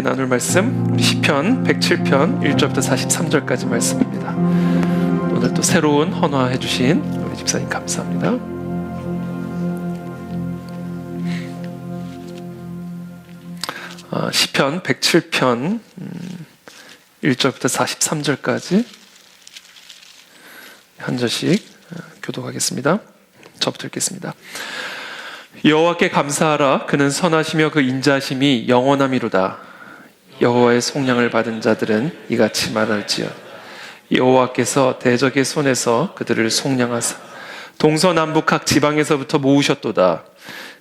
함께 나눌 말씀 우리 시편 107편 1절부터 43절까지 말씀입니다. 오늘 또 새로운 헌화해 주신 우리 집사님 감사합니다. 시편 107편 1절부터 43절까지 한 절씩 교독하겠습니다. 저부터 읽겠습니다. 여호와께 감사하라. 그는 선하시며 그 인자심이 영원함이로다. 여호와의 속량을 받은 자들은 이같이 말할지어 여호와께서 대적의 손에서 그들을 속량하사 동서남북 각 지방에서부터 모으셨도다.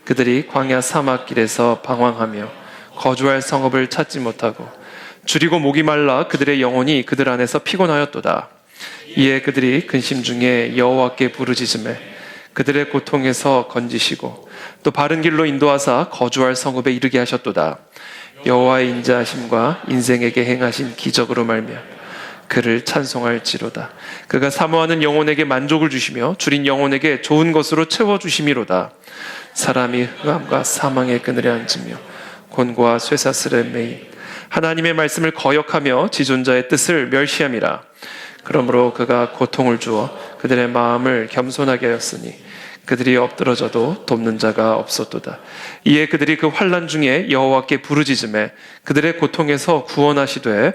그들이 광야 사막길에서 방황하며 거주할 성읍을 찾지 못하고 줄이고 목이 말라 그들의 영혼이 그들 안에서 피곤하였도다. 이에 그들이 근심 중에 여호와께 부르짖으매 그들의 고통에서 건지시고 또 바른 길로 인도하사 거주할 성읍에 이르게 하셨도다. 여호와의 인자하심과 인생에게 행하신 기적으로 말미암아 그를 찬송할지로다. 그가 사모하는 영혼에게 만족을 주시며 줄인 영혼에게 좋은 것으로 채워주심이로다. 사람이 흑암과 사망의 그늘에 앉으며 곤고와 쇠사슬에 매인 하나님의 말씀을 거역하며 지존자의 뜻을 멸시함이라. 그러므로 그가 고통을 주어 그들의 마음을 겸손하게 하였으니 그들이 엎드러져도 돕는 자가 없었도다. 이에 그들이 그 환난 중에 여호와께 부르짖으매 그들의 고통에서 구원하시되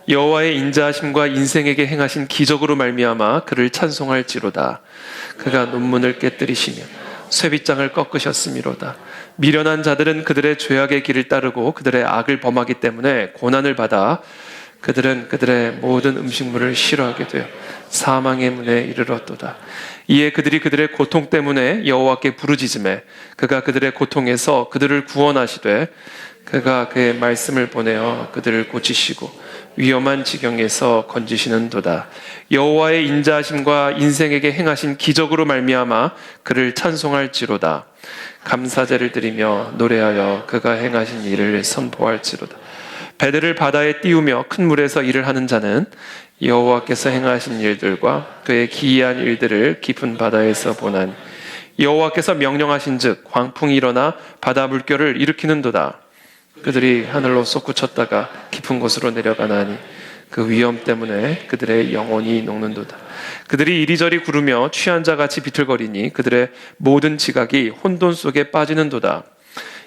여호와의 인자하심과 인생에게 행하신 기적으로 말미암아 그를 찬송할지로다. 그가 논문을 깨뜨리시며 쇠빗장을 꺾으셨음이로다. 미련한 자들은 그들의 죄악의 길을 따르고 그들의 악을 범하기 때문에 고난을 받아 그들은 그들의 모든 음식물을 싫어하게 되어 사망의 문에 이르렀도다. 이에 그들이 그들의 고통 때문에 여호와께 부르짖으매 그가 그들의 고통에서 그들을 구원하시되 그가 그의 말씀을 보내어 그들을 고치시고 위험한 지경에서 건지시는도다. 여호와의 인자하심과 인생에게 행하신 기적으로 말미암아 그를 찬송할지로다. 감사제를 드리며 노래하여 그가 행하신 일을 선포할지로다. 배들을 바다에 띄우며 큰 물에서 일을 하는 자는 여호와께서 행하신 일들과 그의 기이한 일들을 깊은 바다에서 보나니 여호와께서 명령하신즉 광풍이 일어나 바다 물결을 일으키는도다. 그들이 하늘로 솟구쳤다가 깊은 곳으로 내려가나니 그 위험 때문에 그들의 영혼이 녹는도다. 그들이 이리저리 구르며 취한 자같이 비틀거리니 그들의 모든 지각이 혼돈 속에 빠지는도다.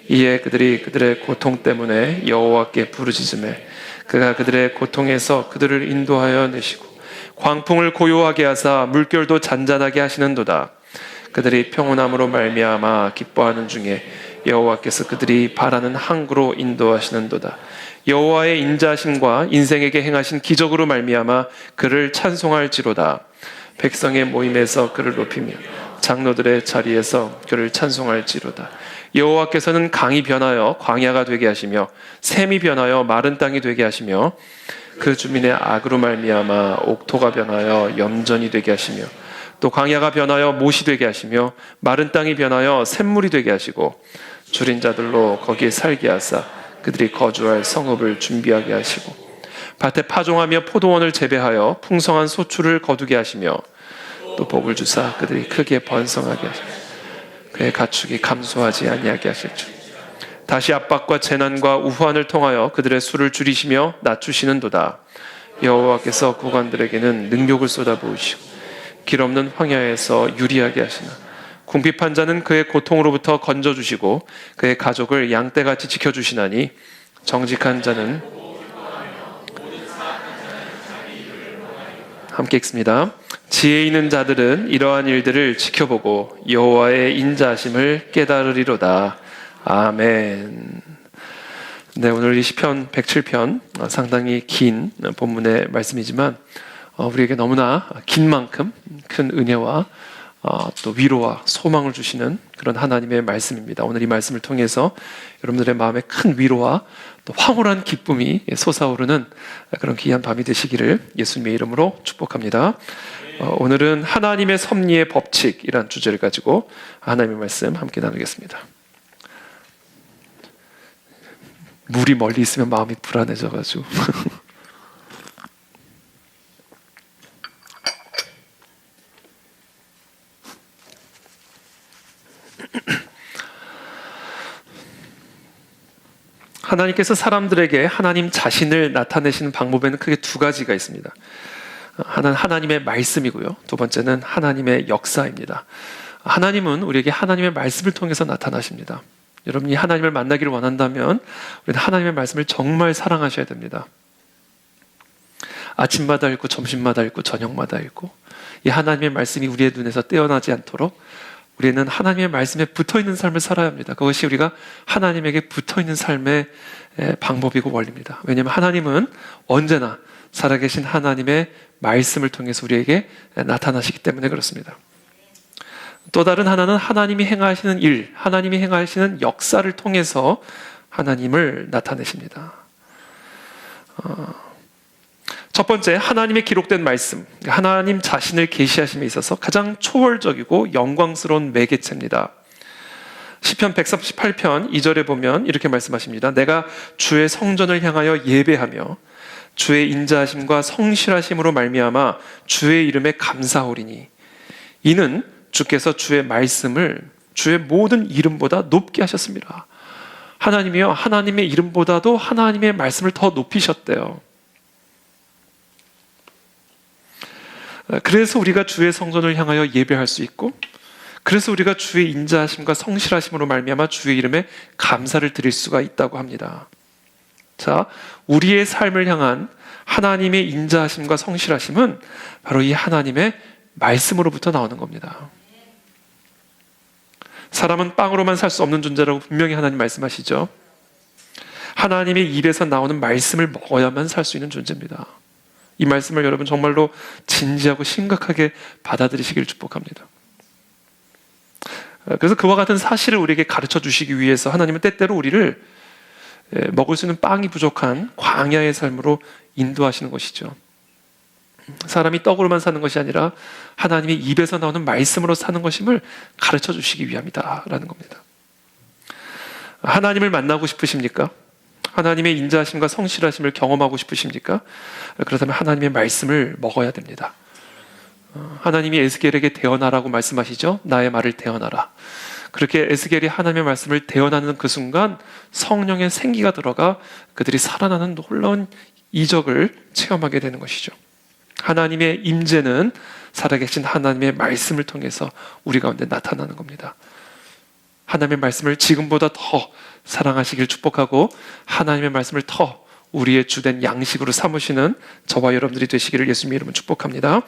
이에 그들이 그들의 고통 때문에 여호와께 부르짖으매 그가 그들의 고통에서 그들을 인도하여 내시고 광풍을 고요하게 하사 물결도 잔잔하게 하시는도다. 그들이 평온함으로 말미암아 기뻐하는 중에 여호와께서 그들이 바라는 항구로 인도하시는도다. 여호와의 인자하심과 인생에게 행하신 기적으로 말미암아 그를 찬송할지로다. 백성의 모임에서 그를 높이며 장로들의 자리에서 그를 찬송할지로다. 여호와께서는 강이 변하여 광야가 되게 하시며 샘이 변하여 마른 땅이 되게 하시며 그 주민의 악으로 말미암아 옥토가 변하여 염전이 되게 하시며 또 광야가 변하여 못이 되게 하시며 마른 땅이 변하여 샘물이 되게 하시고 줄인 자들로 거기에 살게 하사 그들이 거주할 성읍을 준비하게 하시고 밭에 파종하며 포도원을 재배하여 풍성한 소출을 거두게 하시며 또 복을 주사 그들이 크게 번성하게 하시며 그의 가축이 감소하지 아니하게 하실 줄. 다시 압박과 재난과 우환을 통하여 그들의 수를 줄이시며 낮추시는도다. 여호와께서 국왕들에게는 능력을 쏟아부으시고 길 없는 황야에서 유리하게 하시나 궁핍한 자는 그의 고통으로부터 건져주시고 그의 가족을 양떼같이 지켜주시나니 정직한 자는 함께 읽습니다. 지혜 있는 자들은 이러한 일들을 지켜보고 여호와의 인자하심을 깨달으리로다. 아멘. 네, 오늘 이 시편 107편 상당히 긴 본문의 말씀이지만 우리에게 너무나 긴 만큼 큰 은혜와 또 위로와 소망을 주시는 그런 하나님의 말씀입니다. 오늘 이 말씀을 통해서 여러분들의 마음에 큰 위로와 또 황홀한 기쁨이 솟아오르는 그런 귀한 밤이 되시기를 예수님의 이름으로 축복합니다. 오늘은 하나님의 섭리의 법칙이란 주제를 가지고 하나님의 말씀 함께 나누겠습니다. 물이 멀리 있으면 마음이 불안해져가지고 하나님께서 사람들에게 하나님 자신을 나타내시는 방법에는 크게 두 가지가 있습니다. 하나는 하나님의 말씀이고요. 두 번째는 하나님의 역사입니다. 하나님은 우리에게 하나님의 말씀을 통해서 나타나십니다. 여러분이 하나님을 만나기를 원한다면 우리는 하나님의 말씀을 정말 사랑하셔야 됩니다. 아침마다 읽고 점심마다 읽고 저녁마다 읽고 이 하나님의 말씀이 우리의 눈에서 떼어나지 않도록 우리는 하나님의 말씀에 붙어있는 삶을 살아야 합니다. 그것이 우리가 하나님에게 붙어있는 삶의 방법이고 원리입니다. 왜냐하면 하나님은 언제나 살아계신 하나님의 말씀을 통해서 우리에게 나타나시기 때문에 그렇습니다. 또 다른 하나는 하나님이 행하시는 일, 하나님이 행하시는 역사를 통해서 하나님을 나타내십니다. 첫 번째, 하나님의 기록된 말씀, 하나님 자신을 계시하심에 있어서 가장 초월적이고 영광스러운 매개체입니다. 시편 138편 2절에 보면 이렇게 말씀하십니다. 내가 주의 성전을 향하여 예배하며 주의 인자하심과 성실하심으로 말미암아 주의 이름에 감사하오리니 이는 주께서 주의 말씀을 주의 모든 이름보다 높게 하셨습니다. 하나님이요, 하나님의 이름보다도 하나님의 말씀을 더 높이셨대요. 그래서 우리가 주의 성전을 향하여 예배할 수 있고, 그래서 우리가 주의 인자하심과 성실하심으로 말미암아 주의 이름에 감사를 드릴 수가 있다고 합니다. 자, 우리의 삶을 향한 하나님의 인자하심과 성실하심은 바로 이 하나님의 말씀으로부터 나오는 겁니다. 사람은 빵으로만 살 수 없는 존재라고 분명히 하나님 말씀하시죠. 하나님의 입에서 나오는 말씀을 먹어야만 살 수 있는 존재입니다. 이 말씀을 여러분 정말로 진지하고 심각하게 받아들이시길 축복합니다. 그래서 그와 같은 사실을 우리에게 가르쳐 주시기 위해서 하나님은 때때로 우리를 먹을 수 있는 빵이 부족한 광야의 삶으로 인도하시는 것이죠. 사람이 떡으로만 사는 것이 아니라 하나님의 입에서 나오는 말씀으로 사는 것임을 가르쳐 주시기 위함이다라는 겁니다. 하나님을 만나고 싶으십니까? 하나님의 인자하심과 성실하심을 경험하고 싶으십니까? 그렇다면 하나님의 말씀을 먹어야 됩니다. 하나님이 에스겔에게 대언하라고 말씀하시죠. 나의 말을 대언하라. 그렇게 에스겔이 하나님의 말씀을 대언하는 그 순간 성령의 생기가 들어가 그들이 살아나는 놀라운 이적을 체험하게 되는 것이죠. 하나님의 임재는 살아계신 하나님의 말씀을 통해서 우리 가운데 나타나는 겁니다. 하나님의 말씀을 지금보다 더 사랑하시길 축복하고 하나님의 말씀을 더 우리의 주된 양식으로 삼으시는 저와 여러분들이 되시기를 예수님의 이름으로 축복합니다.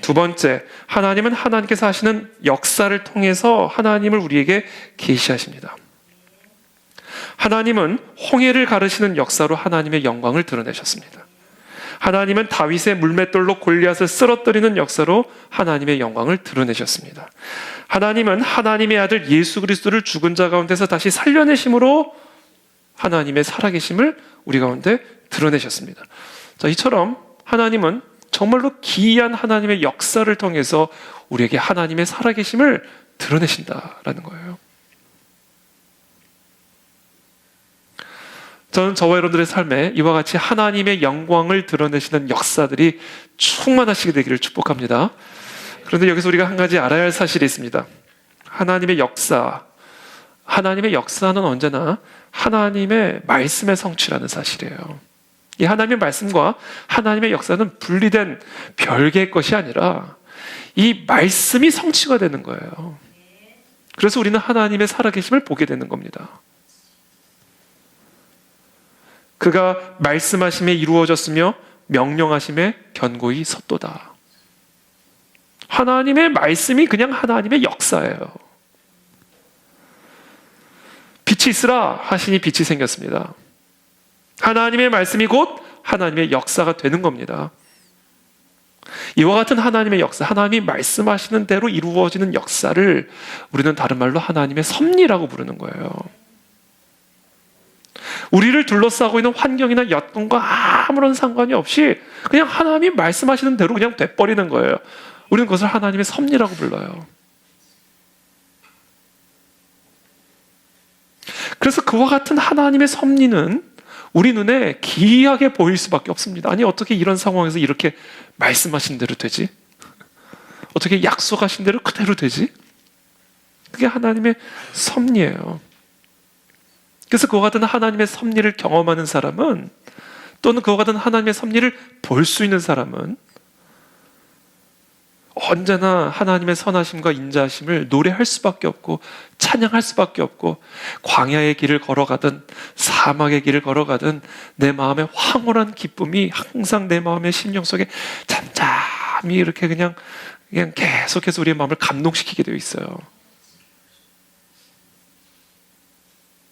두 번째, 하나님은 하나님께서 하시는 역사를 통해서 하나님을 우리에게 계시하십니다. 하나님은 홍해를 가르시는 역사로 하나님의 영광을 드러내셨습니다. 하나님은 다윗의 물맷돌로 골리앗을 쓰러뜨리는 역사로 하나님의 영광을 드러내셨습니다. 하나님은 하나님의 아들 예수 그리스도를 죽은 자 가운데서 다시 살려내심으로 하나님의 살아계심을 우리 가운데 드러내셨습니다. 자, 이처럼 하나님은 정말로 기이한 하나님의 역사를 통해서 우리에게 하나님의 살아계심을 드러내신다라는 거예요. 저는 저와 여러분들의 삶에 이와 같이 하나님의 영광을 드러내시는 역사들이 충만하시게 되기를 축복합니다. 그런데 여기서 우리가 한 가지 알아야 할 사실이 있습니다. 하나님의 역사는 언제나 하나님의 말씀의 성취라는 사실이에요. 이 하나님의 말씀과 하나님의 역사는 분리된 별개의 것이 아니라 이 말씀이 성취가 되는 거예요. 그래서 우리는 하나님의 살아계심을 보게 되는 겁니다. 그가 말씀하심에 이루어졌으며 명령하심에 견고히 섰도다. 하나님의 말씀이 그냥 하나님의 역사예요. 빛이 있으라 하시니 빛이 생겼습니다. 하나님의 말씀이 곧 하나님의 역사가 되는 겁니다. 이와 같은 하나님의 역사, 하나님이 말씀하시는 대로 이루어지는 역사를 우리는 다른 말로 하나님의 섭리라고 부르는 거예요. 우리를 둘러싸고 있는 환경이나 여건과 아무런 상관이 없이 그냥 하나님이 말씀하시는 대로 그냥 돼버리는 거예요. 우리는 그것을 하나님의 섭리라고 불러요. 그래서 그와 같은 하나님의 섭리는 우리 눈에 기이하게 보일 수밖에 없습니다. 아니, 어떻게 이런 상황에서 이렇게 말씀하신 대로 되지? 어떻게 약속하신 대로 그대로 되지? 그게 하나님의 섭리예요. 그래서 그와 같은 하나님의 섭리를 경험하는 사람은, 또는 그와 같은 하나님의 섭리를 볼 수 있는 사람은 언제나 하나님의 선하심과 인자하심을 노래할 수밖에 없고 찬양할 수밖에 없고, 광야의 길을 걸어가든 사막의 길을 걸어가든 내 마음에 황홀한 기쁨이 항상 내 마음의 심령 속에 잠잠히 이렇게 그냥 계속해서 우리의 마음을 감동시키게 되어 있어요.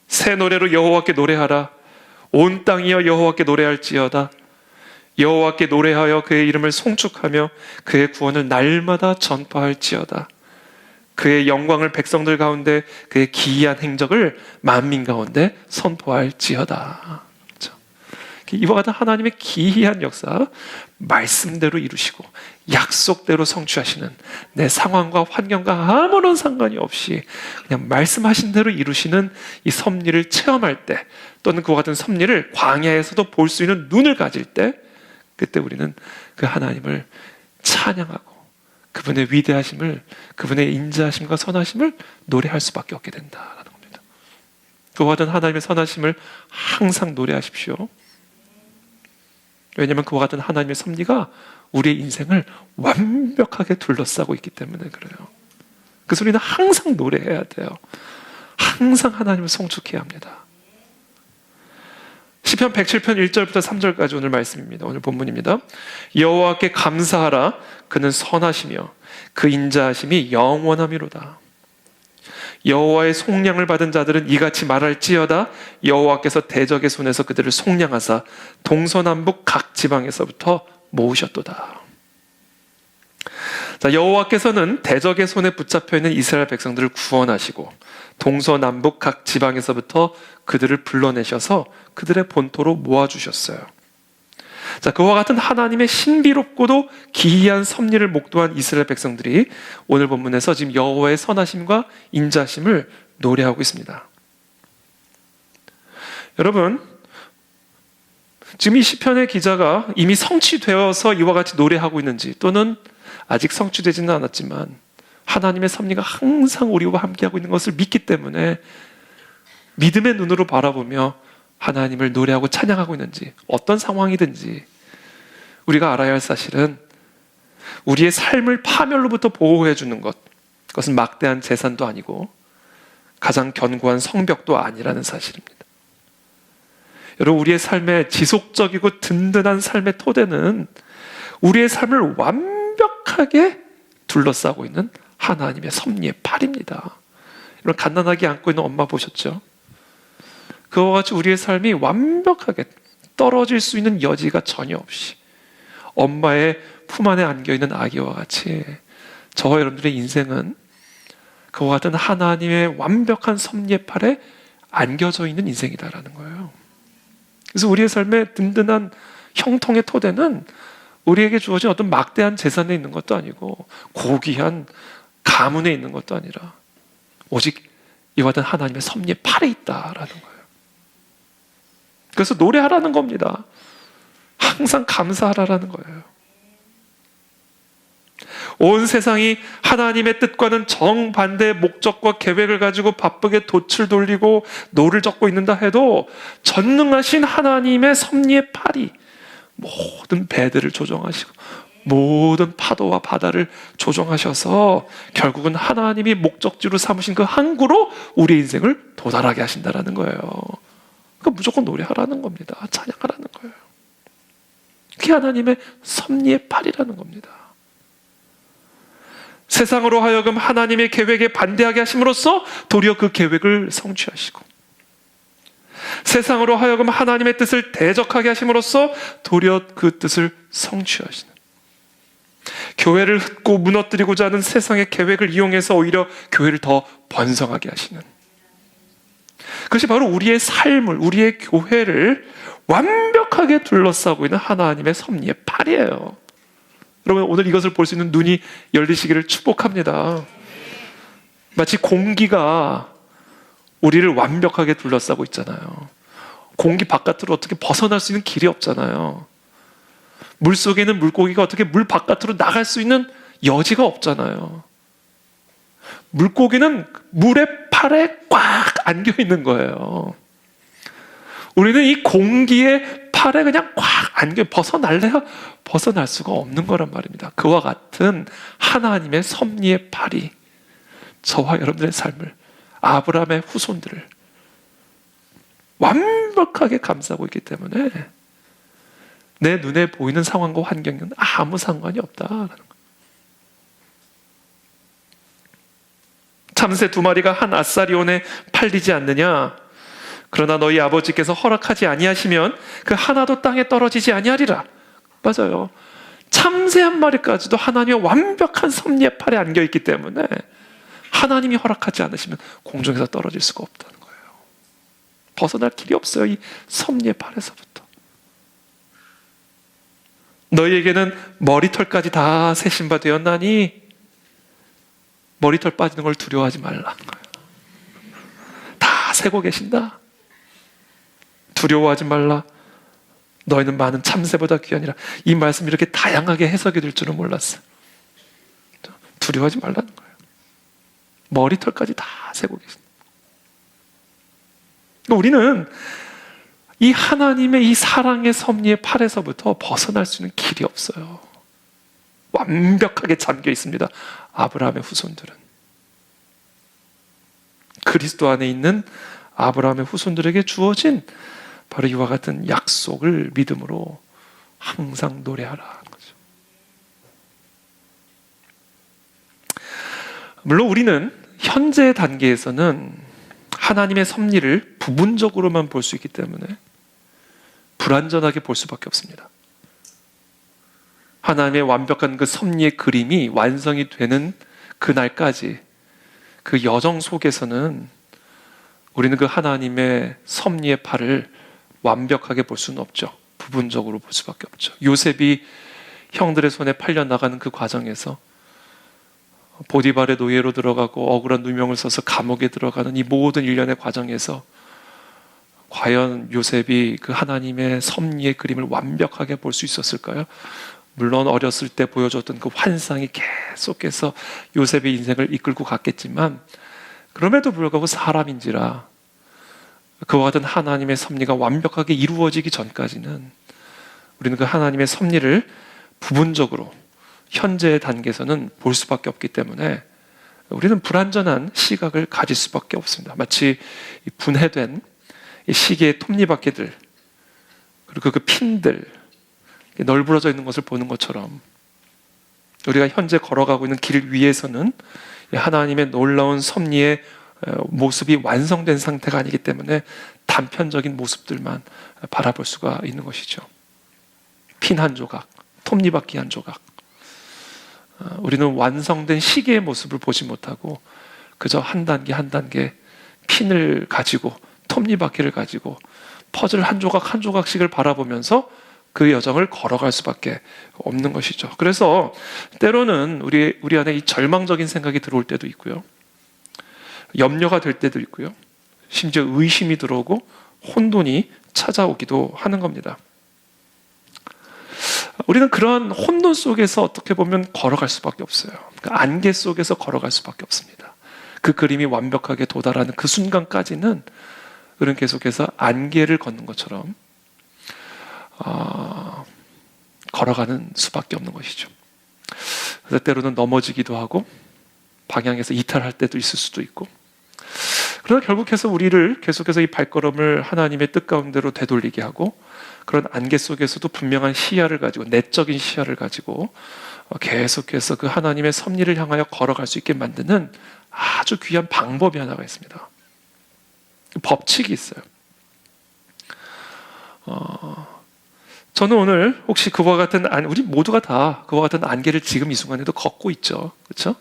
새 노래로 여호와께 노래하라. 온 땅이여 여호와께 노래할지어다. 여호와께 노래하여 그의 이름을 송축하며 그의 구원을 날마다 전파할지어다. 그의 영광을 백성들 가운데, 그의 기이한 행적을 만민 가운데 선포할지어다. 그렇죠? 이와 같은 하나님의 기이한 역사, 말씀대로 이루시고 약속대로 성취하시는, 내 상황과 환경과 아무런 상관이 없이 그냥 말씀하신 대로 이루시는 이 섭리를 체험할 때, 또는 그와 같은 섭리를 광야에서도 볼 수 있는 눈을 가질 때, 그때 우리는 그 하나님을 찬양하고 그분의 위대하심을, 그분의 인자하심과 선하심을 노래할 수밖에 없게 된다라는 겁니다. 그와 같은 하나님의 선하심을 항상 노래하십시오. 왜냐하면 그와 같은 하나님의 섭리가 우리의 인생을 완벽하게 둘러싸고 있기 때문에 그래요. 그래서 우리는 항상 노래해야 돼요. 항상 하나님을 송축해야 합니다. 시편 107편 1절부터 3절까지 오늘 말씀입니다. 오늘 본문입니다. 여호와께 감사하라. 그는 선하시며 그 인자하심이 영원함이로다. 여호와의 속량을 받은 자들은 이같이 말할지어다. 여호와께서 대적의 손에서 그들을 속량하사 동서남북 각 지방에서부터 모으셨도다. 자, 여호와께서는 대적의 손에 붙잡혀 있는 이스라엘 백성들을 구원하시고 동서남북 각 지방에서부터 그들을 불러내셔서 그들의 본토로 모아주셨어요. 자, 그와 같은 하나님의 신비롭고도 기이한 섭리를 목도한 이스라엘 백성들이 오늘 본문에서 지금 여호와의 선하심과 인자심을 노래하고 있습니다. 여러분, 지금 이 시편의 기자가 이미 성취되어서 이와 같이 노래하고 있는지, 또는 아직 성취되지는 않았지만 하나님의 섭리가 항상 우리와 함께하고 있는 것을 믿기 때문에 믿음의 눈으로 바라보며 하나님을 노래하고 찬양하고 있는지, 어떤 상황이든지 우리가 알아야 할 사실은 우리의 삶을 파멸로부터 보호해 주는 것, 그것은 막대한 재산도 아니고 가장 견고한 성벽도 아니라는 사실입니다. 여러분, 우리의 삶의 지속적이고 든든한 삶의 토대는 우리의 삶을 완벽하게 둘러싸고 있는 하나님의 섭리의 팔입니다. 여러분, 갓난아기 안고 있는 엄마 보셨죠? 그와 같이 우리의 삶이 완벽하게 떨어질 수 있는 여지가 전혀 없이 엄마의 품 안에 안겨있는 아기와 같이 저와 여러분들의 인생은 그와 같은 하나님의 완벽한 섭리의 팔에 안겨져 있는 인생이다라는 거예요. 그래서 우리의 삶의 든든한 형통의 토대는 우리에게 주어진 어떤 막대한 재산에 있는 것도 아니고 고귀한 가문에 있는 것도 아니라 오직 이와 같은 하나님의 섭리의 팔에 있다라는 거예요. 그래서 노래하라는 겁니다. 항상 감사하라는 거예요. 온 세상이 하나님의 뜻과는 정반대의 목적과 계획을 가지고 바쁘게 돛을 돌리고 노를 젓고 있는다 해도 전능하신 하나님의 섭리의 팔이 모든 배들을 조정하시고 모든 파도와 바다를 조정하셔서 결국은 하나님이 목적지로 삼으신 그 항구로 우리의 인생을 도달하게 하신다는 거예요. 그러니까 무조건 노래하라는 겁니다. 찬양하라는 거예요. 그게 하나님의 섭리의 팔이라는 겁니다. 세상으로 하여금 하나님의 계획에 반대하게 하심으로써 도리어 그 계획을 성취하시고, 세상으로 하여금 하나님의 뜻을 대적하게 하심으로써 도리어 그 뜻을 성취하시는, 교회를 흩고 무너뜨리고자 하는 세상의 계획을 이용해서 오히려 교회를 더 번성하게 하시는, 그것이 바로 우리의 삶을, 우리의 교회를 완벽하게 둘러싸고 있는 하나님의 섭리의 팔이에요. 여러분, 오늘 이것을 볼 수 있는 눈이 열리시기를 축복합니다. 마치 공기가 우리를 완벽하게 둘러싸고 있잖아요. 공기 바깥으로 어떻게 벗어날 수 있는 길이 없잖아요. 물 속에 있는 물고기가 어떻게 물 바깥으로 나갈 수 있는 여지가 없잖아요. 물고기는 물의 팔에 꽉 안겨 있는 거예요. 우리는 이 공기의 팔에 그냥 꽉 안겨 벗어날래야 벗어날 수가 없는 거란 말입니다. 그와 같은 하나님의 섭리의 팔이 저와 여러분들의 삶을, 아브라함의 후손들을 완벽하게 감싸고 있기 때문에 내 눈에 보이는 상황과 환경은 아무 상관이 없다라는 거예요. 참새 2마리가 한 아사리온에 팔리지 않느냐? 그러나 너희 아버지께서 허락하지 아니하시면 그 하나도 땅에 떨어지지 아니하리라. 맞아요. 참새 1마리까지도 하나님의 완벽한 섭리의 팔에 안겨 있기 때문에 하나님이 허락하지 않으시면 공중에서 떨어질 수가 없다는 거예요. 벗어날 길이 없어요. 이 섭리의 팔에서부터. 너희에게는 머리털까지 다 세신 바 되었나니 머리털 빠지는 걸 두려워하지 말라는 거예요. 다 세고 계신다. 두려워하지 말라. 너희는 많은 참새보다 귀하니라. 이 말씀이 이렇게 다양하게 해석이 될 줄은 몰랐어요. 두려워하지 말라는 거예요. 머리털까지 다 세고 계신다. 우리는 이 하나님의 이 사랑의 섭리의 팔에서부터 벗어날 수 있는 길이 없어요. 완벽하게 잠겨 있습니다. 아브라함의 후손들은. 그리스도 안에 있는 아브라함의 후손들에게 주어진 바로 이와 같은 약속을 믿음으로 항상 노래하라. 물론 우리는 현재 단계에서는 하나님의 섭리를 부분적으로만 볼 수 있기 때문에 불완전하게 볼 수밖에 없습니다. 하나님의 완벽한 그 섭리의 그림이 완성이 되는 그날까지 그 여정 속에서는 우리는 그 하나님의 섭리의 팔을 완벽하게 볼 수는 없죠. 부분적으로 볼 수밖에 없죠. 요셉이 형들의 손에 팔려나가는 그 과정에서 보디발의 노예로 들어가고 억울한 누명을 써서 감옥에 들어가는 이 모든 일련의 과정에서 과연 요셉이 그 하나님의 섭리의 그림을 완벽하게 볼 수 있었을까요? 물론 어렸을 때 보여줬던 그 환상이 계속해서 요셉의 인생을 이끌고 갔겠지만 그럼에도 불구하고 사람인지라 그와 같은 하나님의 섭리가 완벽하게 이루어지기 전까지는 우리는 그 하나님의 섭리를 부분적으로 현재의 단계에서는 볼 수밖에 없기 때문에 우리는 불완전한 시각을 가질 수밖에 없습니다. 마치 분해된 시계의 톱니바퀴들 그리고 그 핀들 널브러져 있는 것을 보는 것처럼 우리가 현재 걸어가고 있는 길 위에서는 하나님의 놀라운 섭리의 모습이 완성된 상태가 아니기 때문에 단편적인 모습들만 바라볼 수가 있는 것이죠. 핀 한 조각, 톱니바퀴 한 조각. 우리는 완성된 시계의 모습을 보지 못하고 그저 한 단계 한 단계 핀을 가지고 톱니바퀴를 가지고 퍼즐 한 조각 한 조각씩을 바라보면서 그 여정을 걸어갈 수밖에 없는 것이죠. 그래서 때로는 우리 안에 이 절망적인 생각이 들어올 때도 있고요. 염려가 될 때도 있고요. 심지어 의심이 들어오고 혼돈이 찾아오기도 하는 겁니다. 우리는 그러한 혼돈 속에서 어떻게 보면 걸어갈 수밖에 없어요. 그 안개 속에서 걸어갈 수밖에 없습니다. 그 그림이 완벽하게 도달하는 그 순간까지는 우리는 계속해서 안개를 걷는 것처럼 걸어가는 수밖에 없는 것이죠. 그래서 때로는 넘어지기도 하고 방향에서 이탈할 때도 있을 수도 있고 그러나 결국해서 우리를 계속해서 이 발걸음을 하나님의 뜻 가운데로 되돌리게 하고 그런 안개 속에서도 분명한 시야를 가지고 내적인 시야를 가지고 계속해서 그 하나님의 섭리를 향하여 걸어갈 수 있게 만드는 아주 귀한 방법이 하나가 있습니다. 법칙이 있어요. 저는 오늘 혹시 그와 같은 우리 모두가 다 그와 같은 안개를 지금 이 순간에도 걷고 있죠. 그렇죠?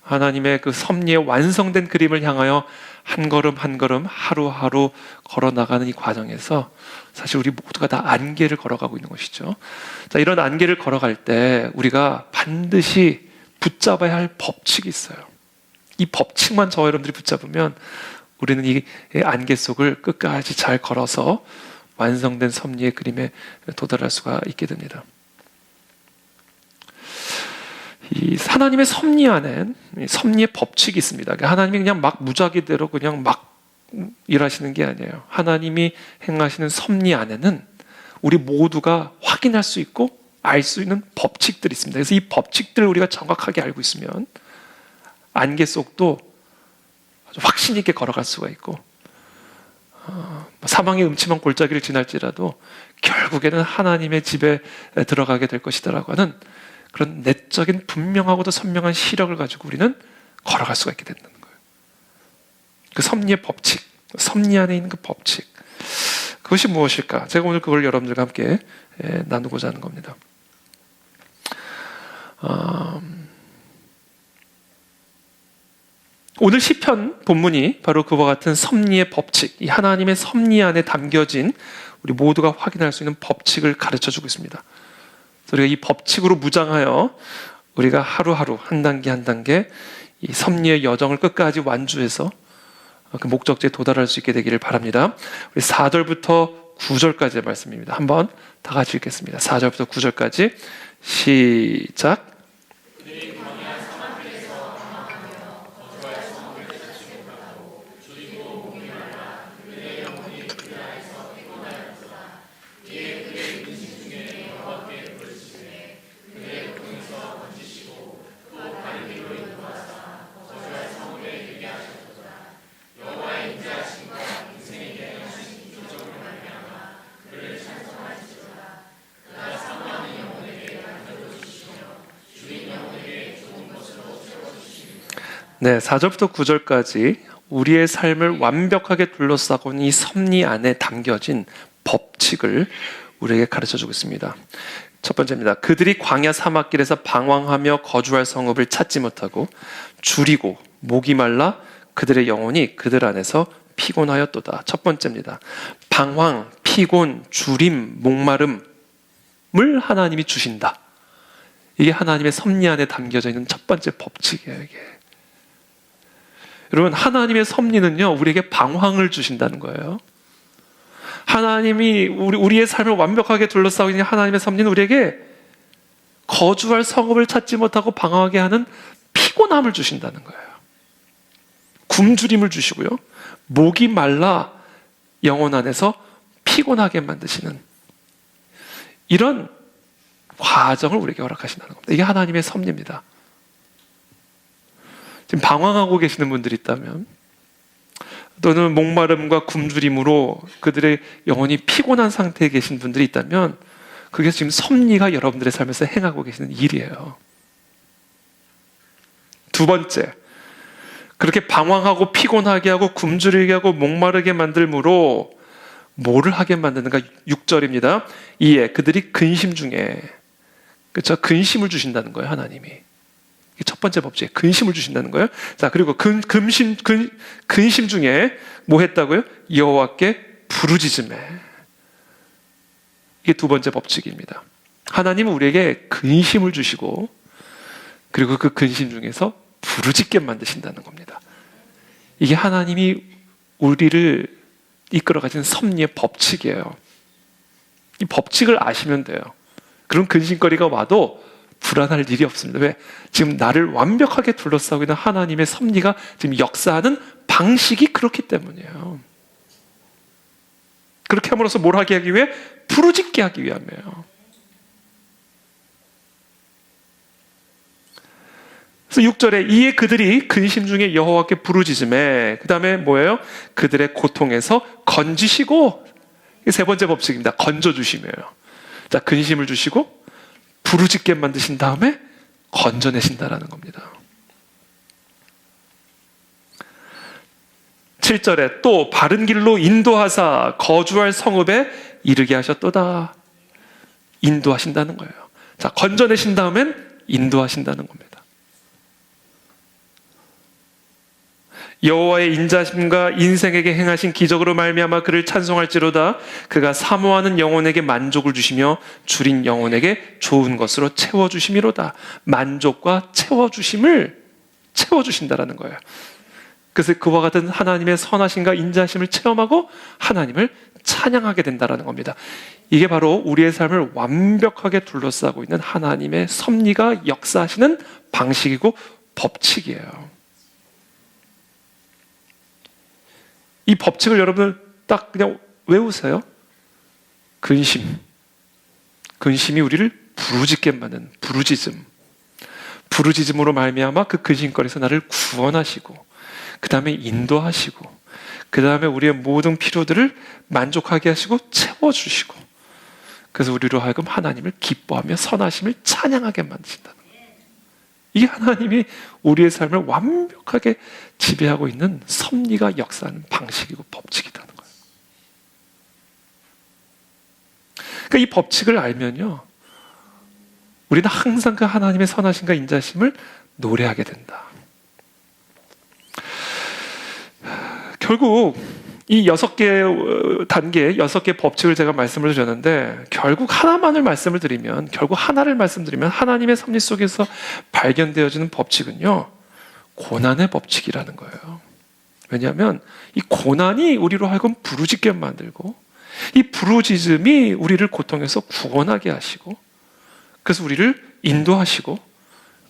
하나님의 그 섭리의 완성된 그림을 향하여 한 걸음 한 걸음 하루하루 걸어나가는 이 과정에서 사실 우리 모두가 다 안개를 걸어가고 있는 것이죠. 자, 이런 안개를 걸어갈 때 우리가 반드시 붙잡아야 할 법칙이 있어요. 이 법칙만 저와 여러분들이 붙잡으면 우리는 이 안개 속을 끝까지 잘 걸어서 완성된 섭리의 그림에 도달할 수가 있게 됩니다. 이 하나님의 섭리 안엔 섭리의 법칙이 있습니다. 하나님이 그냥 막 무작위대로 그냥 막 일하시는 게 아니에요. 하나님이 행하시는 섭리 안에는 우리 모두가 확인할 수 있고 알 수 있는 법칙들이 있습니다. 그래서 이 법칙들을 우리가 정확하게 알고 있으면 안개 속도 아주 확신 있게 걸어갈 수가 있고 사망의 음침한 골짜기를 지날지라도 결국에는 하나님의 집에 들어가게 될 것이다라고 하는 그런 내적인 분명하고도 선명한 시력을 가지고 우리는 걸어갈 수가 있게 된다는 거예요. 그 섭리의 법칙, 섭리 안에 있는 그 법칙, 그것이 무엇일까? 제가 오늘 그걸 여러분들과 함께 나누고자 하는 겁니다. 오늘 시편 본문이 바로 그와 같은 섭리의 법칙, 이 하나님의 섭리 안에 담겨진 우리 모두가 확인할 수 있는 법칙을 가르쳐주고 있습니다. 그래서 우리가 이 법칙으로 무장하여 우리가 하루하루 한 단계 한 단계 이 섭리의 여정을 끝까지 완주해서 그 목적지에 도달할 수 있게 되기를 바랍니다. 우리 4절부터 9절까지의 말씀입니다. 한번 다 같이 읽겠습니다. 4절부터 9절까지 시작. 네, 4절부터 9절까지 우리의 삶을 완벽하게 둘러싸고 있는 이 섭리 안에 담겨진 법칙을 우리에게 가르쳐주고 있습니다. 첫 번째입니다. 그들이 광야 사막길에서 방황하며 거주할 성읍을 찾지 못하고 줄이고 목이 말라 그들의 영혼이 그들 안에서 피곤하였도다. 첫 번째입니다. 방황, 피곤, 줄임, 목마름을 하나님이 주신다. 이게 하나님의 섭리 안에 담겨져 있는 첫 번째 법칙이에요. 이게. 여러분, 하나님의 섭리는요, 우리에게 방황을 주신다는 거예요. 하나님이 우리의 삶을 완벽하게 둘러싸고 있는 하나님의 섭리는 우리에게 거주할 성읍을 찾지 못하고 방황하게 하는 피곤함을 주신다는 거예요. 굶주림을 주시고요. 목이 말라 영혼 안에서 피곤하게 만드시는 이런 과정을 우리에게 허락하신다는 겁니다. 이게 하나님의 섭리입니다. 지금 방황하고 계시는 분들이 있다면, 또는 목마름과 굶주림으로 그들의 영혼이 피곤한 상태에 계신 분들이 있다면, 그게 지금 섭리가 여러분들의 삶에서 행하고 계시는 일이에요. 두 번째, 그렇게 방황하고 피곤하게 하고 굶주리게 하고 목마르게 만들므로 뭐를 하게 만드는가? 6절입니다. 이에 그들이 근심 중에, 그렇죠? 근심을 주신다는 거예요, 하나님이. 첫 번째 법칙, 근심을 주신다는 거예요. 자, 그리고 근심 중에 뭐 했다고요? 여호와께 부르짖음에. 이게 두 번째 법칙입니다. 하나님은 우리에게 근심을 주시고, 그리고 그 근심 중에서 부르짖게 만드신다는 겁니다. 이게 하나님이 우리를 이끌어가신 섭리의 법칙이에요. 이 법칙을 아시면 돼요. 그런 근심거리가 와도 불안할 일이 없습니다. 왜? 지금 나를 완벽하게 둘러싸고 있는 하나님의 섭리가 지금 역사하는 방식이 그렇기 때문이에요. 그렇게 함으로써 뭘 하게 하기 위해? 부르짖게 하기 위함이에요. 그래서 6절에 이에 그들이 근심 중에 여호와께 부르짖음에, 그 다음에 뭐예요? 그들의 고통에서 건지시고, 이게 세 번째 법칙입니다. 건져주심이에요. 자, 근심을 주시고 부르짖게 만드신 다음에 건져내신다라는 겁니다. 7절에 또 바른 길로 인도하사 거주할 성읍에 이르게 하셨도다. 인도하신다는 거예요. 자, 건져내신 다음엔 인도하신다는 겁니다. 여호와의 인자심과 인생에게 행하신 기적으로 말미암아 그를 찬송할지로다. 그가 사모하는 영혼에게 만족을 주시며 줄인 영혼에게 좋은 것으로 채워주심이로다. 만족과 채워주심을 채워주신다라는 거예요. 그래서 그와 같은 하나님의 선하심과 인자심을 체험하고 하나님을 찬양하게 된다라는 겁니다. 이게 바로 우리의 삶을 완벽하게 둘러싸고 있는 하나님의 섭리가 역사하시는 방식이고 법칙이에요. 이 법칙을 여러분 딱 그냥 외우세요. 근심이 우리를 부르짖게 만드는 부르짖음으로 말미암아 그 근심거리에서 나를 구원하시고, 그 다음에 인도하시고, 그 다음에 우리의 모든 필요들을 만족하게 하시고 채워주시고, 그래서 우리로 하여금 하나님을 기뻐하며 선하심을 찬양하게 만드신다는 거예요. 이 하나님이 우리의 삶을 완벽하게 지배하고 있는 섭리가 역사하는 방식이고 법칙이라는 거예요. 그러니까 이 법칙을 알면요, 우리는 항상 그 하나님의 선하심과 인자심을 노래하게 된다. 결국 이 6개 단계, 6개 법칙을 제가 말씀을 드렸는데, 결국 하나만을 말씀을 드리면, 하나를 말씀드리면 하나님의 섭리 속에서 발견되어지는 법칙은요, 고난의 법칙이라는 거예요. 왜냐하면 이 고난이 우리로 하여금 부르짖게 만들고, 이 부르짖음이 우리를 고통에서 구원하게 하시고, 그래서 우리를 인도하시고,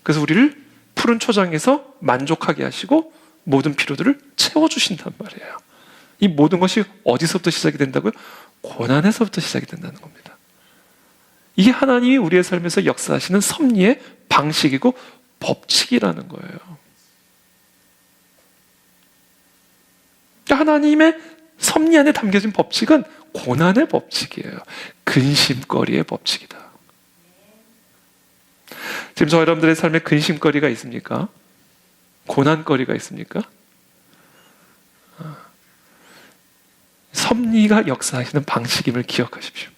그래서 우리를 푸른 초장에서 만족하게 하시고 모든 필요들을 채워주신단 말이에요. 이 모든 것이 어디서부터 시작이 된다고요? 고난에서부터 시작이 된다는 겁니다. 이게 하나님이 우리의 삶에서 역사하시는 섭리의 방식이고 법칙이라는 거예요. 하나님의 섭리 안에 담겨진 법칙은 고난의 법칙이에요. 근심거리의 법칙이다. 지금 저 여러분들의 삶에 근심거리가 있습니까? 고난거리가 있습니까? 섭리가 역사하시는 방식임을 기억하십시오.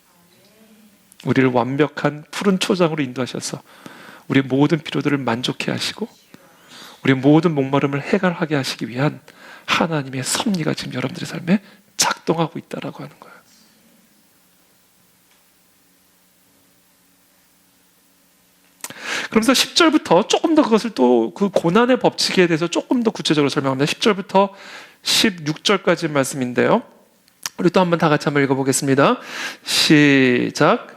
우리를 완벽한 푸른 초장으로 인도하셔서 우리의 모든 필요들을 만족해 하시고 우리의 모든 목마름을 해결하게 하시기 위한 하나님의 섭리가 지금 여러분들의 삶에 작동하고 있다라고 하는 거예요. 그러면서 10절부터 조금 더 그것을 또 그 고난의 법칙에 대해서 조금 더 구체적으로 설명합니다. 10절부터 16절까지 말씀인데요. 우리 또 한번 다 같이 한번 읽어보겠습니다. 시작.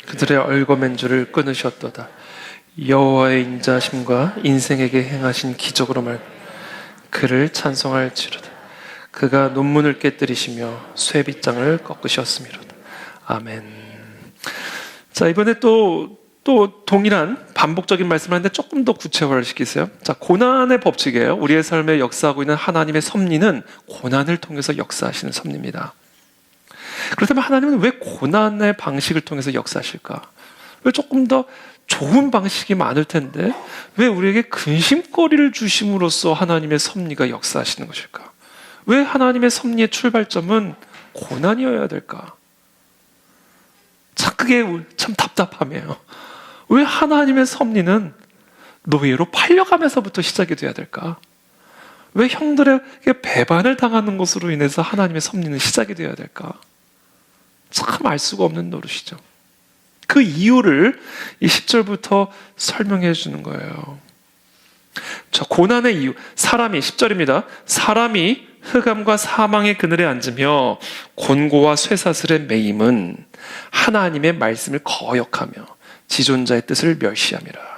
그들의 얼거맨줄을 끊으셨도다. 여호와의 인자심과 인생에게 행하신 기적으로 말 그를 찬송할지로다. 그가 논문을 깨뜨리시며 쇠빗장을 꺾으셨음이로다. 아멘. 자, 이번에 또 동일한 반복적인 말씀을 하는데 조금 더 구체화를 시키세요. 자, 고난의 법칙이에요. 우리의 삶에 역사하고 있는 하나님의 섭리는 고난을 통해서 역사하시는 섭리입니다. 그렇다면 하나님은 왜 고난의 방식을 통해서 역사하실까? 왜 조금 더 좋은 방식이 많을 텐데 왜 우리에게 근심거리를 주심으로써 하나님의 섭리가 역사하시는 것일까? 왜 하나님의 섭리의 출발점은 고난이어야 될까? 참 그게 참 답답하네요. 왜 하나님의 섭리는 노예로 팔려가면서부터 시작이 돼야 될까? 왜 형들에게 배반을 당하는 것으로 인해서 하나님의 섭리는 시작이 돼야 될까? 참 알 수가 없는 노릇이죠. 그 이유를 이 10절부터 설명해 주는 거예요. 저 고난의 이유, 사람이 10절입니다. 사람이 흑암과 사망의 그늘에 앉으며 곤고와 쇠사슬에 매임은 하나님의 말씀을 거역하며 지존자의 뜻을 멸시함이라.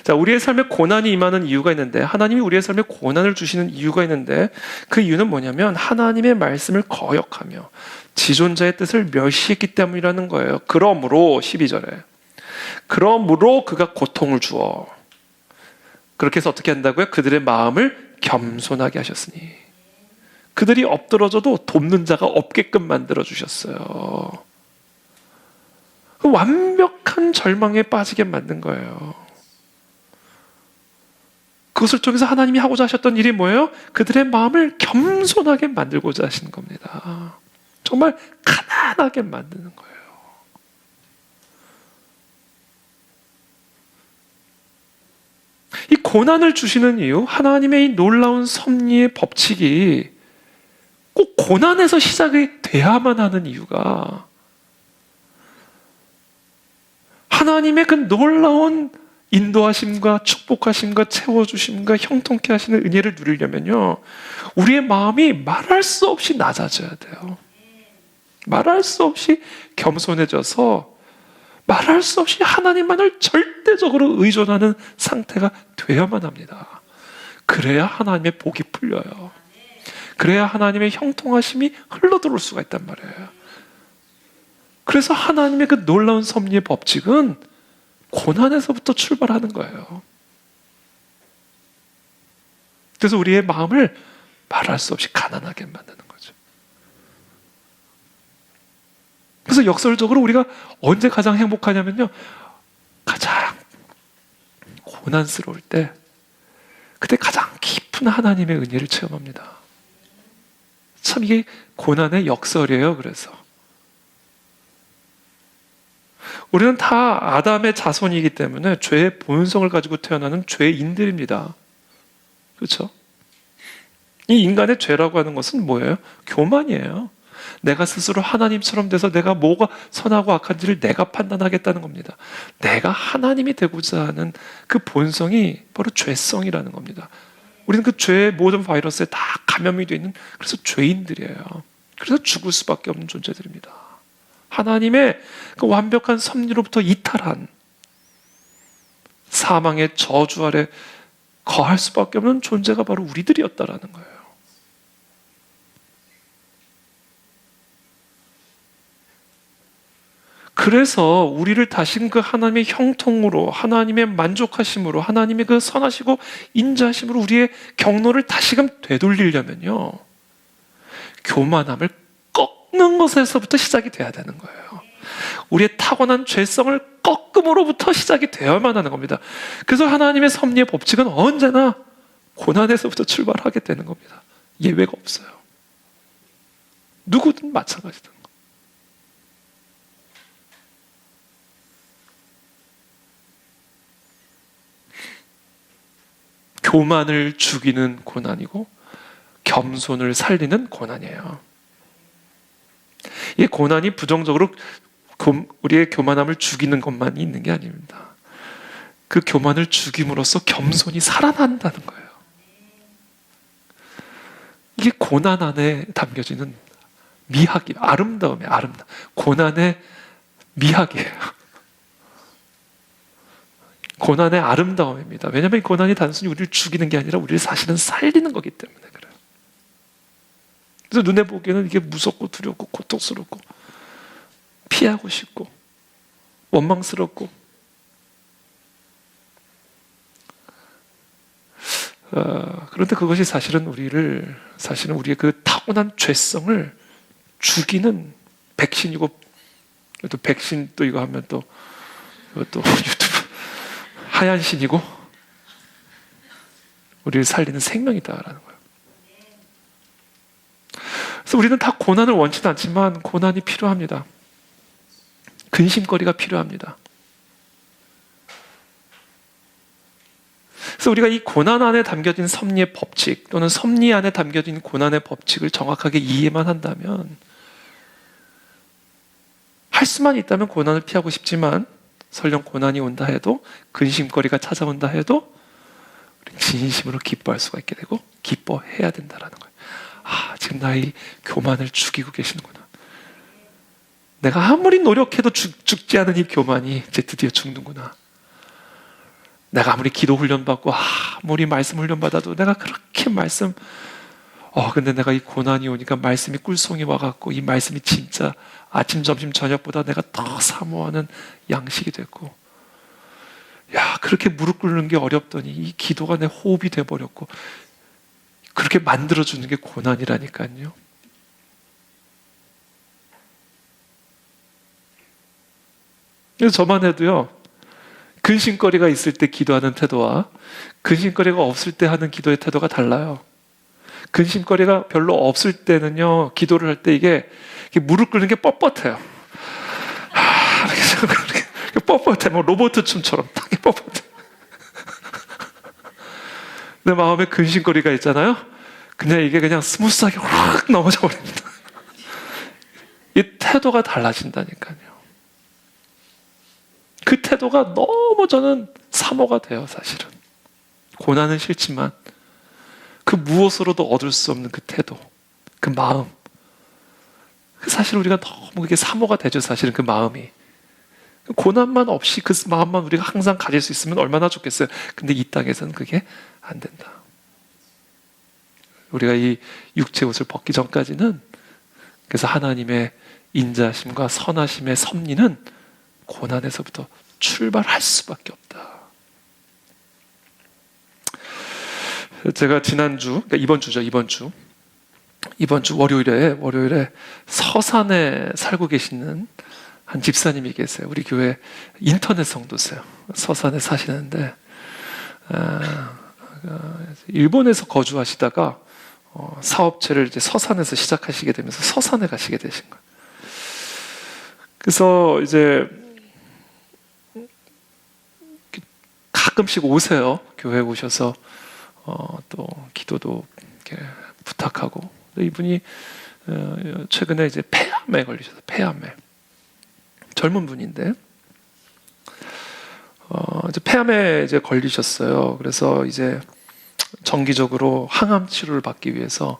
자, 우리의 삶에 고난이 임하는 이유가 있는데, 하나님이 우리의 삶에 고난을 주시는 이유가 있는데, 그 이유는 뭐냐면 하나님의 말씀을 거역하며 지존자의 뜻을 멸시했기 때문이라는 거예요. 그러므로 12절에 그러므로 그가 고통을 주어 그렇게 해서 어떻게 한다고요? 그들의 마음을 겸손하게 하셨으니 그들이 엎드러져도 돕는 자가 없게끔 만들어 주셨어요. 완벽한 절망에 빠지게 만든 거예요. 그것을 통해서 하나님이 하고자 하셨던 일이 뭐예요? 그들의 마음을 겸손하게 만들고자 하시는 겁니다. 정말 가난하게 만드는 거예요. 이 고난을 주시는 이유, 하나님의 이 놀라운 섭리의 법칙이 꼭 고난에서 시작이 돼야만 하는 이유가 하나님의 그 놀라운 인도하심과 축복하심과 채워주심과 형통케 하시는 은혜를 누리려면요, 우리의 마음이 말할 수 없이 낮아져야 돼요. 말할 수 없이 겸손해져서 말할 수 없이 하나님만을 절대적으로 의존하는 상태가 돼야만 합니다. 그래야 하나님의 복이 풀려요. 그래야 하나님의 형통하심이 흘러들어올 수가 있단 말이에요. 그래서 하나님의 그 놀라운 섭리의 법칙은 고난에서부터 출발하는 거예요. 그래서 우리의 마음을 말할 수 없이 가난하게 만드는 거죠. 그래서 역설적으로 우리가 언제 가장 행복하냐면요, 가장 고난스러울 때, 그때 가장 깊은 하나님의 은혜를 체험합니다. 참 이게 고난의 역설이에요. 그래서 우리는 다 아담의 자손이기 때문에 죄의 본성을 가지고 태어나는 죄인들입니다. 그렇죠? 이 인간의 죄라고 하는 것은 뭐예요? 교만이에요. 내가 스스로 하나님처럼 돼서 내가 뭐가 선하고 악한지를 내가 판단하겠다는 겁니다. 내가 하나님이 되고자 하는 그 본성이 바로 죄성이라는 겁니다. 우리는 그 죄의 모든 바이러스에 다 감염이 되어 있는, 그래서 죄인들이에요. 그래서 죽을 수밖에 없는 존재들입니다. 하나님의 그 완벽한 섭리로부터 이탈한 사망의 저주 아래 거할 수밖에 없는 존재가 바로 우리들이었다라는 거예요. 그래서 우리를 다시 그 하나님의 형통으로, 하나님의 만족하심으로, 하나님의 그 선하시고 인자하심으로 우리의 경로를 다시금 되돌리려면요, 교만함을 꺾는 것에서부터 시작이 돼야 되는 거예요. 우리의 타고난 죄성을 꺾음으로부터 시작이 되어야만 하는 겁니다. 그래서 하나님의 섭리의 법칙은 언제나 고난에서부터 출발하게 되는 겁니다. 예외가 없어요. 누구든 마찬가지다. 교만을 죽이는 고난이고 겸손을 살리는 고난이에요. 이 고난이 부정적으로 우리의 교만함을 죽이는 것만 있는 게 아닙니다. 그 교만을 죽임으로써 겸손이 살아난다는 거예요. 이게 고난 안에 담겨지는 미학이에요. 아름다움이에요. 아름다움. 고난의 미학이에요. 고난의 아름다움입니다. 왜냐하면 이 고난이 단순히 우리를 죽이는 게 아니라 우리를 사실은 살리는 거기 때문에 그래요. 그래서 눈에 보기에는 이게 무섭고 두렵고 고통스럽고 피하고 싶고 원망스럽고, 그런데 그것이 사실은 우리의 그 타고난 죄성을 죽이는 백신이고, 또 백신 또 이거 하면 또 이것도 유튜브 하얀 신이고 우리를 살리는 생명이다라는 거예요. 그래서 우리는 다 고난을 원치는 않지만 고난이 필요합니다. 근심거리가 필요합니다. 그래서 우리가 이 고난 안에 담겨진 섭리의 법칙, 또는 섭리 안에 담겨진 고난의 법칙을 정확하게 이해만 한다면, 할 수만 있다면 고난을 피하고 싶지만 설령 고난이 온다 해도, 근심거리가 찾아온다 해도 우리는 진심으로 기뻐할 수가 있게 되고 기뻐해야 된다는 거예요. 아, 지금 나의 교만을 죽이고 계시는구나. 내가 아무리 노력해도 죽지 않은 이 교만이 이제 드디어 죽는구나. 내가 아무리 기도 훈련받고 아무리 말씀 훈련받아도 내가 그렇게 근데 내가 이 고난이 오니까 말씀이 꿀송이 와갖고 이 말씀이 진짜 아침, 점심, 저녁보다 내가 더 사모하는 양식이 됐고, 그렇게 무릎 꿇는 게 어렵더니 이 기도가 내 호흡이 돼버렸고, 그렇게 만들어주는 게 고난이라니까요. 그래서 저만 해도요, 근심거리가 있을 때 기도하는 태도와 근심거리가 없을 때 하는 기도의 태도가 달라요. 근심거리가 별로 없을 때는요, 기도를 할 때 이게 무릎 꿇는 게 뻣뻣해요. 이렇게 뻣뻣해. 뭐 로봇 춤처럼 딱 뻣뻣해. 내 마음에 근심거리가 있잖아요. 그냥 이게 그냥 스무스하게 확 넘어져 버립니다. 이 태도가 달라진다니까요. 그 태도가 너무 저는 사모가 돼요, 사실은. 고난은 싫지만 그 무엇으로도 얻을 수 없는 그 태도, 그 마음. 사실 우리가 너무 그게 사모가 되죠, 사실은 그 마음이. 고난만 없이 그 마음만 우리가 항상 가질 수 있으면 얼마나 좋겠어요. 근데 이 땅에서는 그게 안 된다. 우리가 이 육체 옷을 벗기 전까지는, 그래서 하나님의 인자심과 선하심의 섭리는 고난에서부터 출발할 수밖에 없다. 제가 지난주, 그러니까 이번 주 월요일에 서산에 살고 계시는 한 집사님이 계세요. 우리 교회 인터넷 성도세요. 서산에 사시는데 일본에서 거주하시다가 사업체를 이제 서산에서 시작하시게 되면서 서산에 가시게 되신 거예요. 그래서 이제 가끔씩 오세요. 교회에 오셔서 또 기도도 이렇게 부탁하고. 이분이 최근에 이제 폐암에 걸리셔서 폐암에 젊은 분인데 이제 폐암에 이제 걸리셨어요. 그래서 이제 정기적으로 항암 치료를 받기 위해서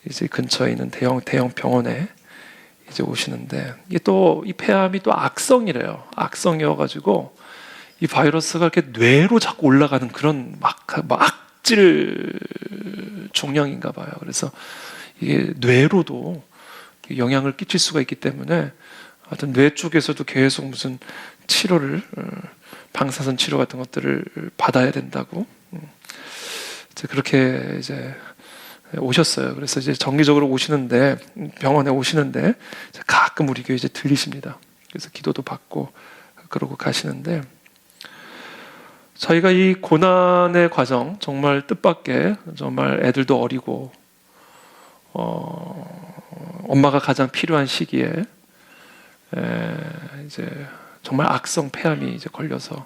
이제 근처에 있는 대형 병원에 이제 오시는데, 이게 또 이 폐암이 또 악성이래요. 악성이어가지고 이 바이러스가 이렇게 뇌로 자꾸 올라가는 그런 악질 종양인가 봐요. 그래서 이게 뇌로도 영향을 끼칠 수가 있기 때문에 하여튼 뇌 쪽에서도 계속 무슨 치료를, 방사선 치료 같은 것들을 받아야 된다고 그렇게 이제 오셨어요. 그래서 이제 정기적으로 오시는데, 병원에 오시는데 가끔 우리 교회 이제 들리십니다. 그래서 기도도 받고 그러고 가시는데, 저희가 이 고난의 과정, 정말 뜻밖의, 정말 애들도 어리고 엄마가 가장 필요한 시기에 이제 정말 악성 폐암이 이제 걸려서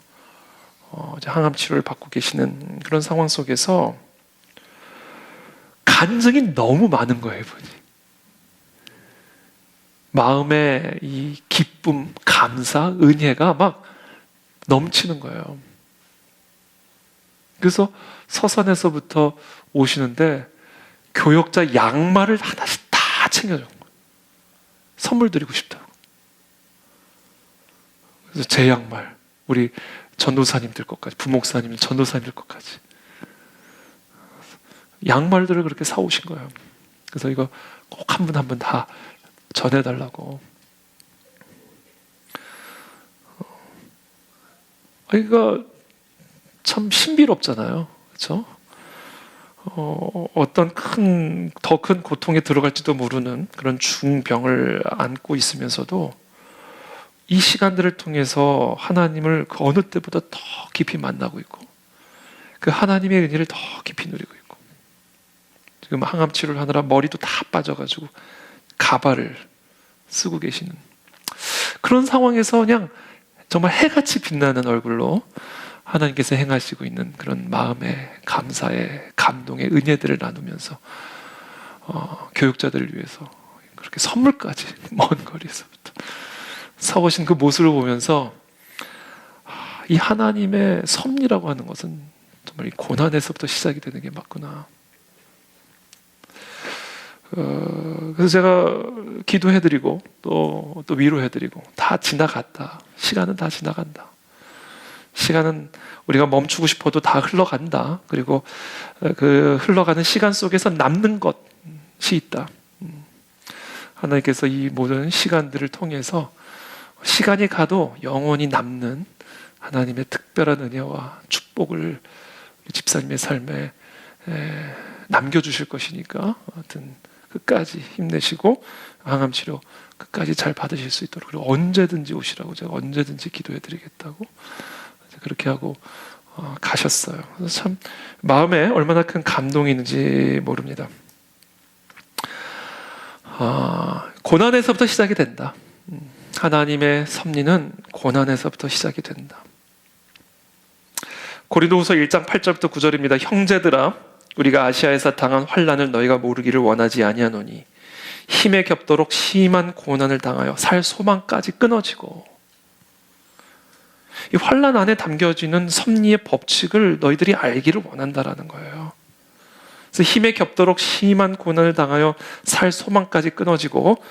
이제 항암 치료를 받고 계시는 그런 상황 속에서 간증이 너무 많은 거예요, 이분이. 마음에 이 기쁨, 감사, 은혜가 막 넘치는 거예요. 그래서 서산에서부터 오시는데 교역자 양말을 하나씩 다 챙겨준 거예요. 선물 드리고 싶다고. 그래서 제 양말, 우리 전도사님들 것까지, 부목사님, 전도사님들 것까지 양말들을 그렇게 사오신 거예요. 그래서 이거 꼭 한 분 한 분 다 전해달라고. 이거 참 신비롭잖아요, 그렇죠? 어떤 더 큰 고통에 들어갈지도 모르는 그런 중병을 안고 있으면서도 이 시간들을 통해서 하나님을 그 어느 때보다 더 깊이 만나고 있고, 그 하나님의 은혜를 더 깊이 누리고 있고, 지금 항암 치료를 하느라 머리도 다 빠져가지고 가발을 쓰고 계시는 그런 상황에서 그냥 정말 해같이 빛나는 얼굴로 하나님께서 행하시고 있는 그런 마음의 감사의, 감동의 은혜들을 나누면서 교육자들을 위해서 그렇게 선물까지 먼 거리에서부터 사오신 그 모습을 보면서 이 하나님의 섭리라고 하는 것은 정말 이 고난에서부터 시작이 되는 게 맞구나. 그래서 제가 기도해드리고 또 위로해드리고, 다 지나갔다. 시간은 다 지나간다. 시간은 우리가 멈추고 싶어도 다 흘러간다. 그리고 그 흘러가는 시간 속에서 남는 것이 있다. 하나님께서 이 모든 시간들을 통해서 시간이 가도 영원히 남는 하나님의 특별한 은혜와 축복을 집사님의 삶에 남겨주실 것이니까, 하여튼 끝까지 힘내시고 항암 치료 끝까지 잘 받으실 수 있도록, 그리고 언제든지 오시라고 제가 언제든지 기도해드리겠다고 그렇게 하고 가셨어요. 그래서 참 마음에 얼마나 큰 감동이 있는지 모릅니다. 고난에서부터 시작이 된다. 하나님의 섭리는 고난에서부터 시작이 된다. 고린도후서 1장 8절부터 9절입니다. 형제들아, 우리가 아시아에서 당한 환난을 너희가 모르기를 원하지 아니하노니 힘에 겹도록 심한 고난을 당하여 살 소망까지 끊어지고. 이 환난 안에 담겨지는 섭리의 법칙을 너희들이 알기를 원한다라는 거예요. 그래서 힘에 겹도록 심한 고난을 당하여 살 소망까지 끊어지고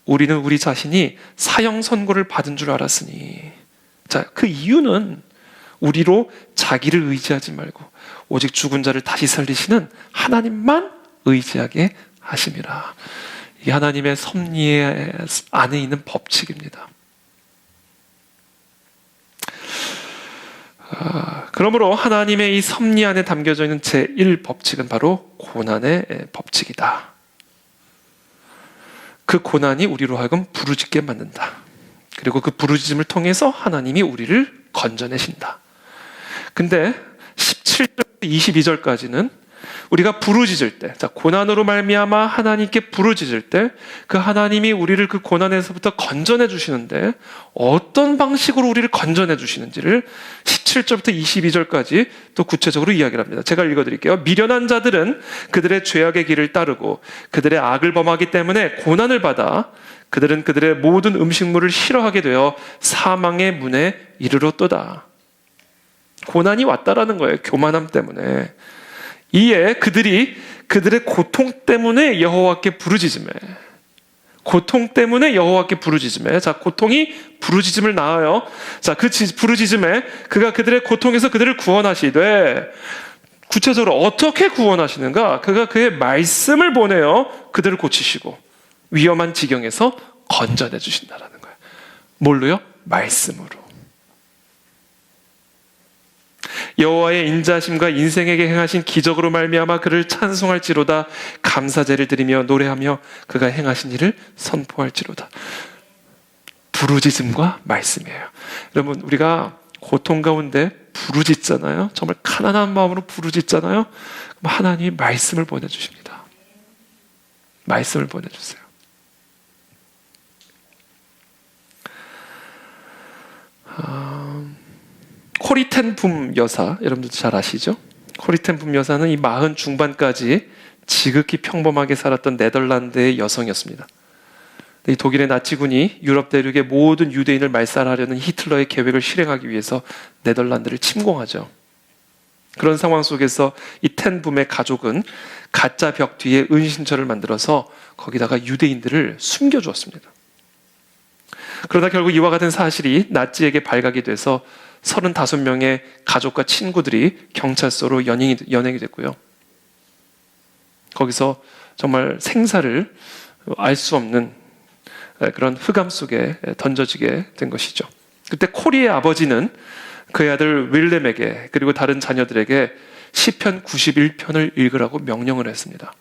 우리는 우리 자신이 사형 선고를 받은 줄 알았으니. 자, 그 이유는 우리로 자기를 의지하지 말고 오직 죽은 자를 다시 살리시는 하나님만 의지하게 하심이라. 이 하나님의 섭리 안에 있는 법칙입니다. 그러므로 하나님의 이 섭리 안에 담겨져 있는 제1법칙은 바로 고난의 법칙이다. 그 고난이 우리로 하여금 부르짖게 만든다. 그리고 그 부르짖음을 통해서 하나님이 우리를 건져내신다. 근데 17절 22절까지는 우리가 부르짖을 때, 자, 고난으로 말미암아 하나님께 부르짖을 때 그 하나님이 우리를 그 고난에서부터 건져내 주시는데 어떤 방식으로 우리를 건져내 주시는지를 17절부터 22절까지 또 구체적으로 이야기를 합니다. 제가 읽어드릴게요. 미련한 자들은 그들의 죄악의 길을 따르고 그들의 악을 범하기 때문에 고난을 받아 그들은 그들의 모든 음식물을 싫어하게 되어 사망의 문에 이르렀도다. 고난이 왔다라는 거예요. 교만함 때문에. 이에 그들이 그들의 고통 때문에 여호와께 부르짖으매. 고통 때문에 여호와께 부르짖으매. 자, 고통이 부르짖음을 낳아요. 자, 그 부르짖음에 그가 그들의 고통에서 그들을 구원하시되, 구체적으로 어떻게 구원하시는가? 그가 그의 말씀을 보내어 그들을 고치시고 위험한 지경에서 건져내 주신다라는 거예요. 뭘로요? 말씀으로. 여호와의 인자심과 인생에게 행하신 기적으로 말미암아 그를 찬송할지로다. 감사제를 드리며 노래하며 그가 행하신 일을 선포할지로다. 부르짖음과 말씀이에요. 여러분, 우리가 고통 가운데 부르짖잖아요. 정말 가난한 마음으로 부르짖잖아요. 그럼 하나님이 말씀을 보내주십니다. 말씀을 보내주세요. 코리텐 붐 여사, 여러분들 잘 아시죠? 코리텐 붐 여사는 이 40 중반까지 지극히 평범하게 살았던 네덜란드의 여성이었습니다. 이 독일의 나치군이 유럽 대륙의 모든 유대인을 말살하려는 히틀러의 계획을 실행하기 위해서 네덜란드를 침공하죠. 그런 상황 속에서 이 텐 붐의 가족은 가짜 벽 뒤에 은신처를 만들어서 거기다가 유대인들을 숨겨주었습니다. 그러다 결국 이와 같은 사실이 나치에게 발각이 돼서 35명의 가족과 친구들이 경찰서로 연행이 됐고요. 거기서 정말 생사를 알 수 없는 그런 흑암 속에 던져지게 된 것이죠. 그때 코리의 아버지는 그의 아들 윌렘에게 그리고 다른 자녀들에게 시편 91편을 읽으라고 명령을 했습니다.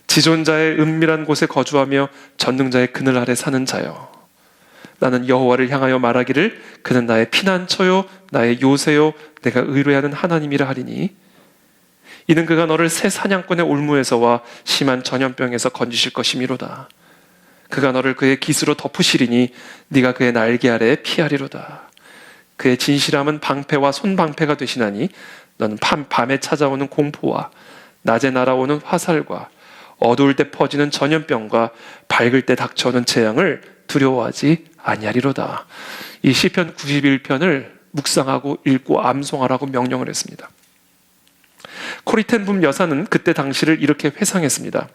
지존자의 은밀한 곳에 거주하며 전능자의 그늘 아래 사는 자여, 나는 여호와를 향하여 말하기를 그는 나의 피난처요 나의 요새요 내가 의뢰하는 하나님이라 하리니 이는 그가 너를 새 사냥꾼의 올무에서와 심한 전염병에서 건지실 것이미로다. 그가 너를 그의 깃으로 덮으시리니 네가 그의 날개 아래 피하리로다. 그의 진실함은 방패와 손방패가 되시나니 너는 밤에 찾아오는 공포와 낮에 날아오는 화살과 어두울 때 퍼지는 전염병과 밝을 때 닥쳐오는 재앙을 두려워하지 아니하리로다. 이 시편 91편을 묵상하고 읽고 암송하라고 명령을 했습니다. 코리텐 붐 여사는 그때 당시를 이렇게 회상했습니다.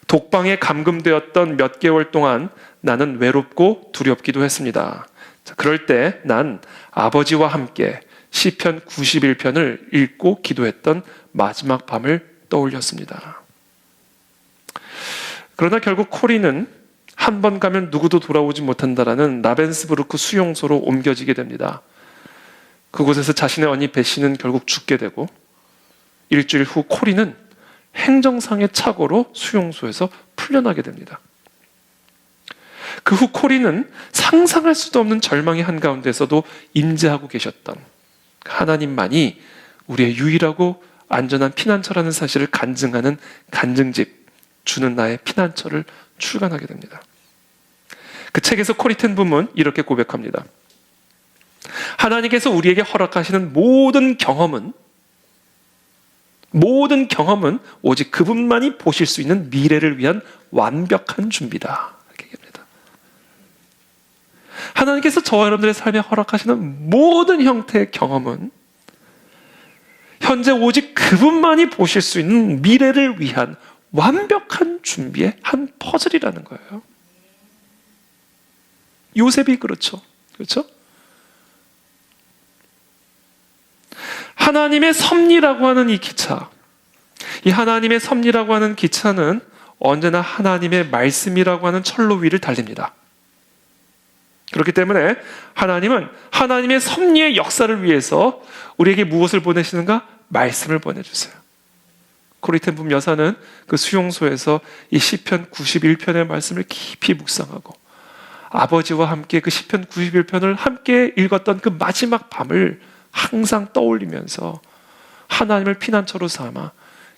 독방에 감금되었던 몇 개월 동안 나는 외롭고 두렵기도 했습니다. 그럴 때 난 아버지와 함께 시편 91편을 읽고 기도했던 마지막 밤을 떠올렸습니다. 그러나 결국 코리는 한 번 가면 누구도 돌아오지 못한다라는 라벤스부르크 수용소로 옮겨지게 됩니다. 그곳에서 자신의 언니 베시는 결국 죽게 되고 일주일 후 코리는 행정상의 착오로 수용소에서 풀려나게 됩니다. 그 후 코리는 상상할 수도 없는 절망의 한가운데서도 임재하고 계셨던 하나님만이 우리의 유일하고 안전한 피난처라는 사실을 간증하는 간증집 주는 나의 피난처를 출간하게 됩니다. 그 책에서 코리텐 붐은 이렇게 고백합니다. 하나님께서 우리에게 허락하시는 모든 경험은 모든 경험은 오직 그분만이 보실 수 있는 미래를 위한 완벽한 준비다. 이렇게 얘기합니다. 하나님께서 저와 여러분들의 삶에 허락하시는 모든 형태의 경험은 현재 오직 그분만이 보실 수 있는 미래를 위한 완벽한 준비의 한 퍼즐이라는 거예요. 요셉이 그렇죠. 그렇죠? 하나님의 섭리라고 하는 이 기차, 이 하나님의 섭리라고 하는 기차는 언제나 하나님의 말씀이라고 하는 철로 위를 달립니다. 그렇기 때문에 하나님은 하나님의 섭리의 역사를 위해서 우리에게 무엇을 보내시는가? 말씀을 보내주세요. 코리텐붐 여사는 그 수용소에서 이 시편 91편의 말씀을 깊이 묵상하고 아버지와 함께 그 시편 91편을 함께 읽었던 그 마지막 밤을 항상 떠올리면서 하나님을 피난처로 삼아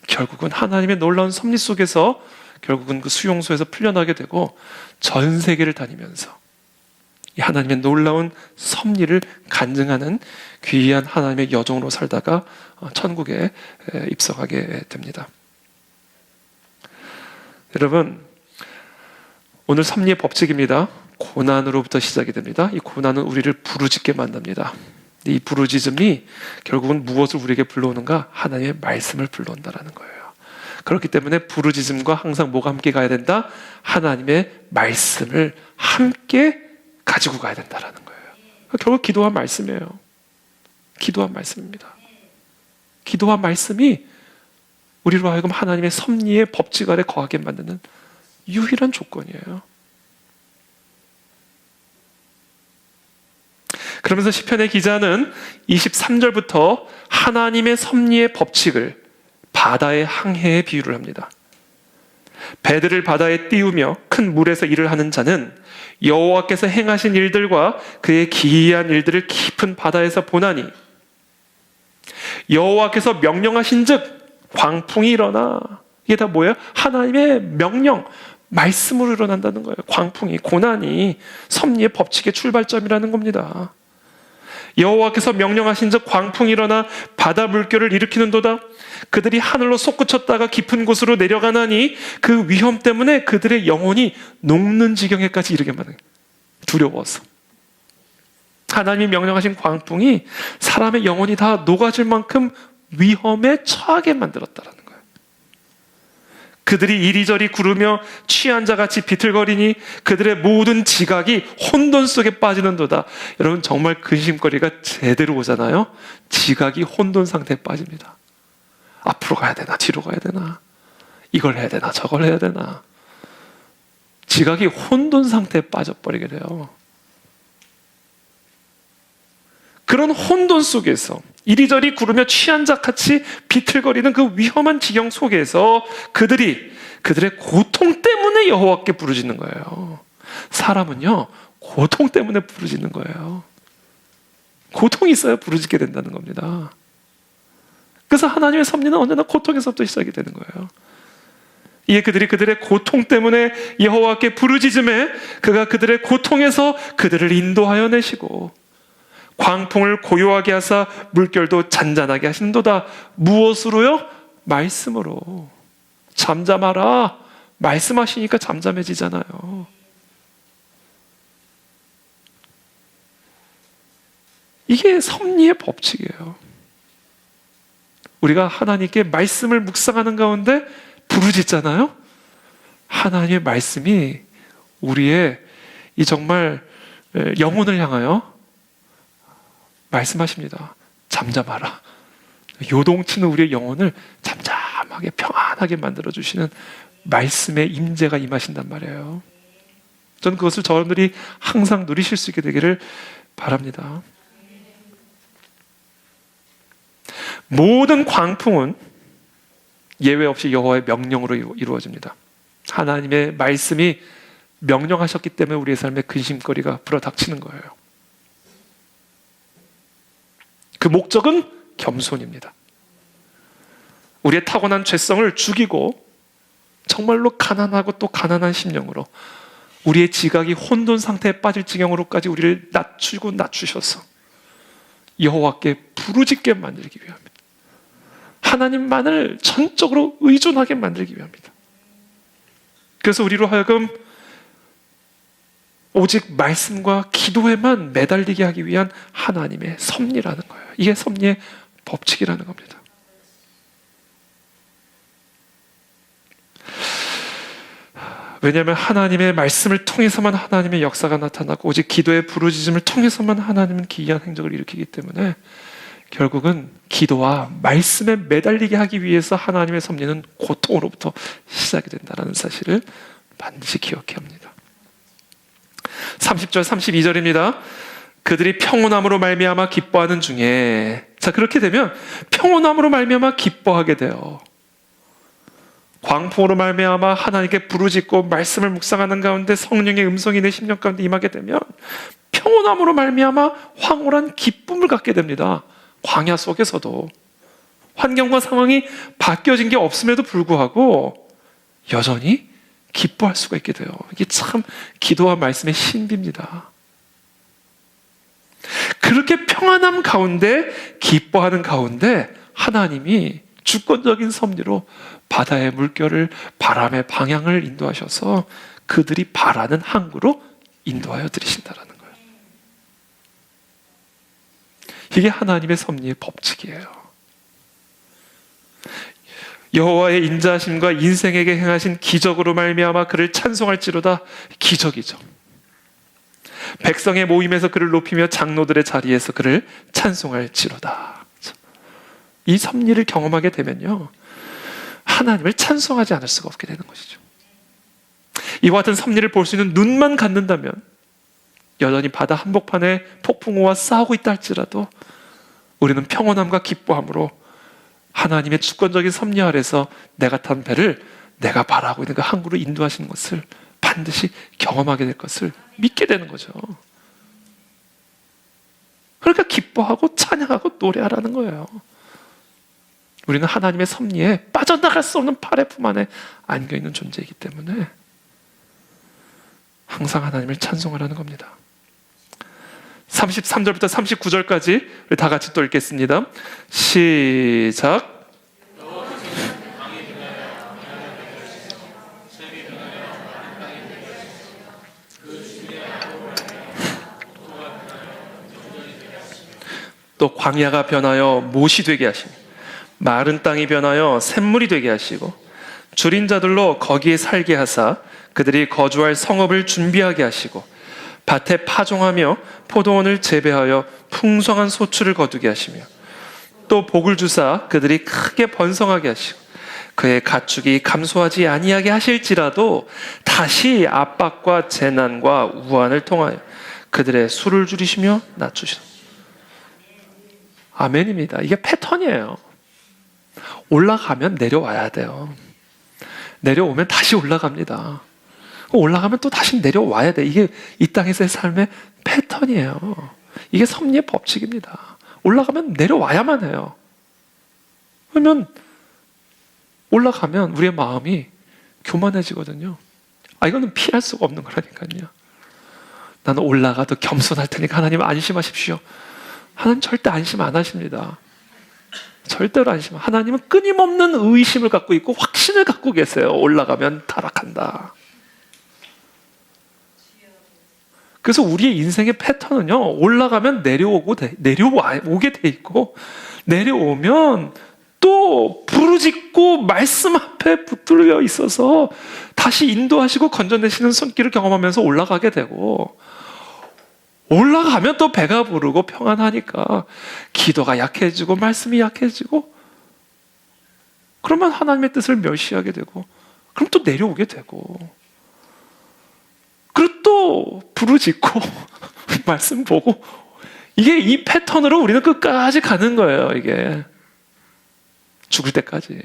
결국은 하나님의 놀라운 섭리 속에서 결국은 그 수용소에서 풀려나게 되고 전 세계를 다니면서 이 하나님의 놀라운 섭리를 간증하는 귀한 하나님의 여종으로 살다가 천국에 입성하게 됩니다. 여러분, 오늘 섭리의 법칙입니다. 고난으로부터 시작이 됩니다. 이 고난은 우리를 부르짖게 만듭니다. 이 부르짖음이 결국은 무엇을 우리에게 불러오는가? 하나님의 말씀을 불러온다는 거예요. 그렇기 때문에 부르짖음과 항상 뭐가 함께 가야 된다? 하나님의 말씀을 함께 가지고 가야 된다는 거예요. 결국 기도한 말씀이에요. 기도한 말씀입니다. 기도한 말씀이 우리로 하여금 하나님의 섭리의 법칙 아래 거하게 만드는 유일한 조건이에요. 그러면서 시편의 기자는 23절부터 하나님의 섭리의 법칙을 바다의 항해에 비유를 합니다. 배들을 바다에 띄우며 큰 물에서 일을 하는 자는 여호와께서 행하신 일들과 그의 기이한 일들을 깊은 바다에서 보나니 여호와께서 명령하신즉 광풍이 일어나. 이게 다 뭐예요? 하나님의 명령, 말씀으로 일어난다는 거예요. 광풍이, 고난이 섭리의 법칙의 출발점이라는 겁니다. 여호와께서 명령하신즉 광풍이 일어나 바다 물결을 일으키는도다. 그들이 하늘로 솟구쳤다가 깊은 곳으로 내려가나니 그 위험 때문에 그들의 영혼이 녹는 지경에까지 이르게 만든, 두려워서. 하나님이 명령하신 광풍이 사람의 영혼이 다 녹아질 만큼 위험에 처하게 만들었다라는 거예요. 그들이 이리저리 구르며 취한 자같이 비틀거리니 그들의 모든 지각이 혼돈 속에 빠지는도다. 여러분, 정말 근심거리가 제대로 오잖아요. 지각이 혼돈 상태에 빠집니다. 앞으로 가야 되나 뒤로 가야 되나, 이걸 해야 되나 저걸 해야 되나, 지각이 혼돈 상태에 빠져버리게 돼요. 그런 혼돈 속에서 이리저리 구르며 취한 자같이 비틀거리는 그 위험한 지경 속에서 그들의 고통 때문에 여호와께 부르짖는 거예요. 사람은요, 고통 때문에 부르짖는 거예요. 고통이 있어야 부르짖게 된다는 겁니다. 그래서 하나님의 섭리는 언제나 고통에서부터 시작이 되는 거예요. 이에 그들이 그들의 고통 때문에 여호와께 부르짖음에 그가 그들의 고통에서 그들을 인도하여 내시고 광풍을 고요하게 하사 물결도 잔잔하게 하신도다. 무엇으로요? 말씀으로. 잠잠하라. 말씀하시니까 잠잠해지잖아요. 이게 섭리의 법칙이에요. 우리가 하나님께 말씀을 묵상하는 가운데 부르짖잖아요. 하나님의 말씀이 우리의 이 정말 영혼을 향하여 말씀하십니다. 잠잠하라. 요동치는 우리의 영혼을 잠잠하게 평안하게 만들어주시는 말씀의 임재가 임하신단 말이에요. 저는 그것을 저분들이 항상 누리실 수 있게 되기를 바랍니다. 모든 광풍은 예외 없이 여호와의 명령으로 이루어집니다. 하나님의 말씀이 명령하셨기 때문에 우리의 삶에 근심거리가 불어닥치는 거예요. 그 목적은 겸손입니다. 우리의 타고난 죄성을 죽이고 정말로 가난하고 또 가난한 심령으로 우리의 지각이 혼돈 상태에 빠질 지경으로까지 우리를 낮추셔서 여호와께 부르짖게 만들기 위함입니다. 하나님만을 전적으로 의존하게 만들기 위함이다. 그래서 우리로 하여금 오직 말씀과 기도에만 매달리게 하기 위한 하나님의 섭리라는 거예요. 이게 섭리의 법칙이라는 겁니다. 왜냐하면 하나님의 말씀을 통해서만 하나님의 역사가 나타나고 오직 기도의 부르짖음을 통해서만 하나님은 기이한 행적을 일으키기 때문에 결국은 기도와 말씀에 매달리게 하기 위해서 하나님의 섭리는 고통으로부터 시작이 된다는 사실을 반드시 기억해야 합니다. 30절 32절입니다. 그들이 평온함으로 말미암아 기뻐하는 중에, 자, 그렇게 되면 평온함으로 말미암아 기뻐하게 돼요. 광풍으로 말미암아 하나님께 부르짖고 말씀을 묵상하는 가운데 성령의 음성이 내 심령 가운데 임하게 되면 평온함으로 말미암아 황홀한 기쁨을 갖게 됩니다. 광야 속에서도 환경과 상황이 바뀌어진 게 없음에도 불구하고 여전히 기뻐할 수가 있게 돼요. 이게 참 기도와 말씀의 신비입니다. 그렇게 평안함 가운데, 기뻐하는 가운데 하나님이 주권적인 섭리로 바다의 물결을, 바람의 방향을 인도하셔서 그들이 바라는 항구로 인도하여 들이신다라는 거예요. 이게 하나님의 섭리의 법칙이에요. 여호와의 인자하심과 인생에게 행하신 기적으로 말미암아 그를 찬송할지로다. 기적이죠. 백성의 모임에서 그를 높이며 장로들의 자리에서 그를 찬송할지로다. 이 섭리를 경험하게 되면요, 하나님을 찬송하지 않을 수가 없게 되는 것이죠. 이와 같은 섭리를 볼 수 있는 눈만 갖는다면 여전히 바다 한복판에 폭풍우와 싸우고 있다 할지라도 우리는 평온함과 기뻐함으로 하나님의 주권적인 섭리 아래서 내가 탄 배를 내가 바라고 있는 그 항구로 인도하시는 것을 반드시 경험하게 될 것을 믿게 되는 거죠. 그러니까 기뻐하고 찬양하고 노래하라는 거예요. 우리는 하나님의 섭리에 빠져나갈 수 없는 팔의 품 안에 안겨있는 존재이기 때문에 항상 하나님을 찬송하라는 겁니다. 33절부터 39절까지 우리 다 같이 또 읽겠습니다. 시작. 또 광야가 변하여 못이 되게 하시니 마른 땅이 변하여 샘물이 되게 하시고 줄인 자들로 거기에 살게 하사 그들이 거주할 성읍을 준비하게 하시고 밭에 파종하며 포도원을 재배하여 풍성한 소출을 거두게 하시며 또 복을 주사 그들이 크게 번성하게 하시고 그의 가축이 감소하지 아니하게 하실지라도 다시 압박과 재난과 우환을 통하여 그들의 수를 줄이시며 낮추시라. 아멘입니다. 이게 패턴이에요. 올라가면 내려와야 돼요. 내려오면 다시 올라갑니다. 올라가면 또 다시 내려와야 돼. 이게 이 땅에서의 삶의 패턴이에요. 이게 섭리의 법칙입니다. 올라가면 내려와야만 해요. 그러면 올라가면 우리의 마음이 교만해지거든요. 이거는 피할 수가 없는 거라니까요. 나는 올라가도 겸손할 테니까 하나님 안심하십시오. 하나님 절대 안심 안 하십니다. 절대로 안심. 하나님은 끊임없는 의심을 갖고 있고 확신을 갖고 계세요. 올라가면 타락한다. 그래서 우리의 인생의 패턴은요, 올라가면 내려오게 돼 있고, 내려오면 또 부르짖고 말씀 앞에 붙들려 있어서 다시 인도하시고 건져내시는 손길을 경험하면서 올라가게 되고, 올라가면 또 배가 부르고 평안하니까 기도가 약해지고 말씀이 약해지고, 그러면 하나님의 뜻을 멸시하게 되고, 그럼 또 내려오게 되고, 그리고 또 부르짖고 말씀 보고, 이게 이 패턴으로 우리는 끝까지 가는 거예요. 이게 죽을 때까지.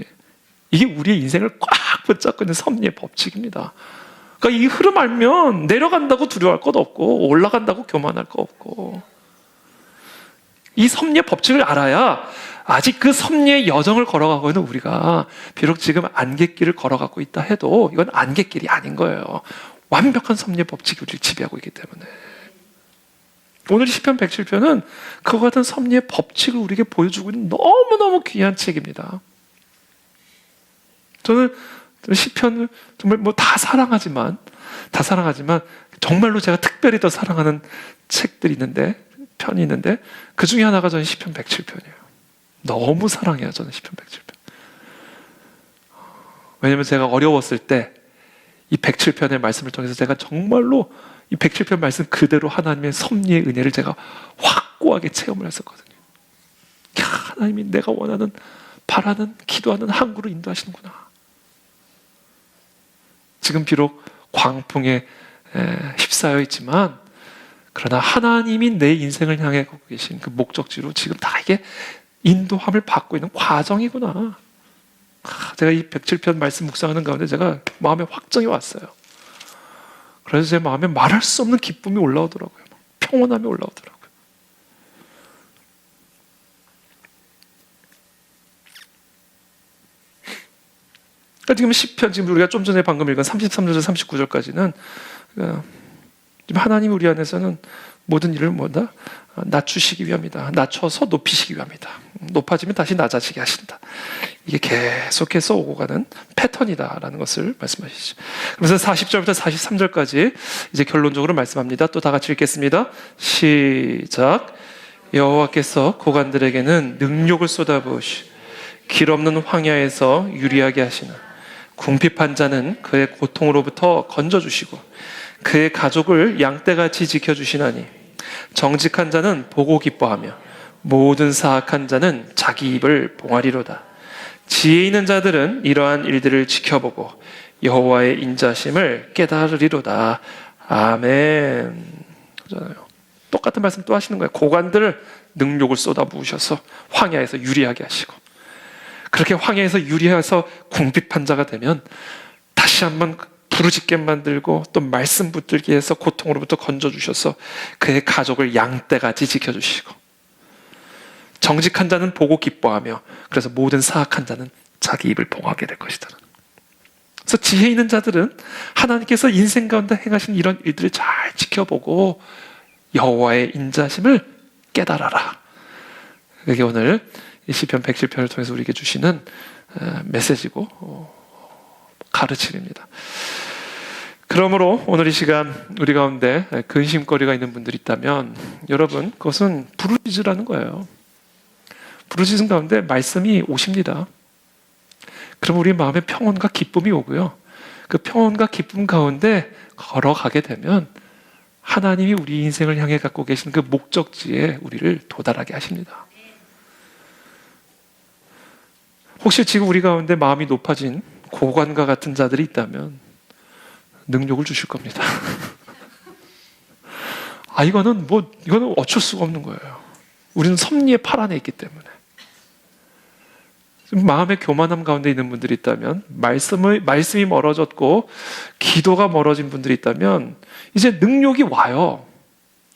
이게 우리의 인생을 꽉 붙잡고 있는 섭리의 법칙입니다. 그러니까 이 흐름 알면 내려간다고 두려워할 것 없고 올라간다고 교만할 것 없고, 이 섭리의 법칙을 알아야 아직 그 섭리의 여정을 걸어가고 있는 우리가 비록 지금 안갯길을 걸어가고 있다 해도 이건 안갯길이 아닌 거예요. 완벽한 섭리의 법칙이 우리를 지배하고 있기 때문에. 오늘 시편 107편은 그와 같은 섭리의 법칙을 우리에게 보여주고 있는 너무너무 귀한 책입니다. 저는 시편을 정말 뭐 다 사랑하지만 정말로 제가 특별히 더 사랑하는 책들이 있는데, 편이 있는데, 그 중에 하나가 저는 시편 107편이에요. 너무 사랑해요, 저는 시편 107편. 왜냐면 제가 어려웠을 때 이 107편의 말씀을 통해서 제가 정말로 이 107편 말씀 그대로 하나님의 섭리의 은혜를 제가 확고하게 체험을 했었거든요. 야, 하나님이 내가 원하는, 바라는, 기도하는 항구로 인도하시는구나. 지금 비록 광풍에 휩싸여 있지만, 그러나 하나님이 내 인생을 향해 가고 계신 그 목적지로 지금 다 이게 인도함을 받고 있는 과정이구나. 제가 이 107편 말씀 묵상하는 가운데 제가 마음에 확정이 왔어요. 그래서 제 마음에 말할 수 없는 기쁨이 올라오더라고요. 평온함이 올라오더라고요. 그러니까 지금 시편, 지금 우리가 좀 전에 방금 읽은 33절에서 39절까지는 지금 하나님 우리 안에서는 모든 일을 뭐다? 낮추시기 위함이다. 낮춰서 높이시기 위함이다. 높아지면 다시 낮아지게 하신다. 이게 계속해서 오고 가는 패턴이다라는 것을 말씀하시죠. 그래서 40절부터 43절까지 이제 결론적으로 말씀합니다. 또 다 같이 읽겠습니다. 시작. 여호와께서 고관들에게는 능욕을 쏟아부으시 길 없는 황야에서 유리하게 하시나 궁핍한 자는 그의 고통으로부터 건져주시고 그의 가족을 양떼같이 지켜주시나니 정직한 자는 보고 기뻐하며 모든 사악한 자는 자기 입을 봉하리로다. 지혜 있는 자들은 이러한 일들을 지켜보고 여호와의 인자심을 깨달으리로다. 아멘. 그렇잖아요. 똑같은 말씀 또 하시는 거예요. 고관들을 능욕을 쏟아부으셔서 황야에서 유리하게 하시고, 그렇게 황야에서 유리해서 궁핍한 자가 되면 다시 한번 부르짖게 만들고 또 말씀 붙들게 해서 고통으로부터 건져주셔서 그의 가족을 양떼같이 지켜주시고, 정직한 자는 보고 기뻐하며 그래서 모든 사악한 자는 자기 입을 봉하게 될 것이다. 그래서 지혜 있는 자들은 하나님께서 인생 가운데 행하신 이런 일들을 잘 지켜보고 여호와의 인자심을 깨달아라. 그게 오늘 시편 107편을 통해서 우리에게 주시는 메시지고 가르침입니다. 그러므로 오늘 이 시간 우리 가운데 근심거리가 있는 분들이 있다면 여러분, 그것은 부르짖으라는 거예요. 부르짖은 가운데 말씀이 오십니다. 그럼 우리 마음에 평온과 기쁨이 오고요. 그 평온과 기쁨 가운데 걸어가게 되면 하나님이 우리 인생을 향해 갖고 계신 그 목적지에 우리를 도달하게 하십니다. 혹시 지금 우리 가운데 마음이 높아진 고관과 같은 자들이 있다면 능력을 주실 겁니다. 이거는 어쩔 수가 없는 거예요. 우리는 섭리의 팔 안에 있기 때문에. 마음의 교만함 가운데 있는 분들이 있다면, 말씀이 멀어졌고 기도가 멀어진 분들이 있다면 이제 능력이 와요.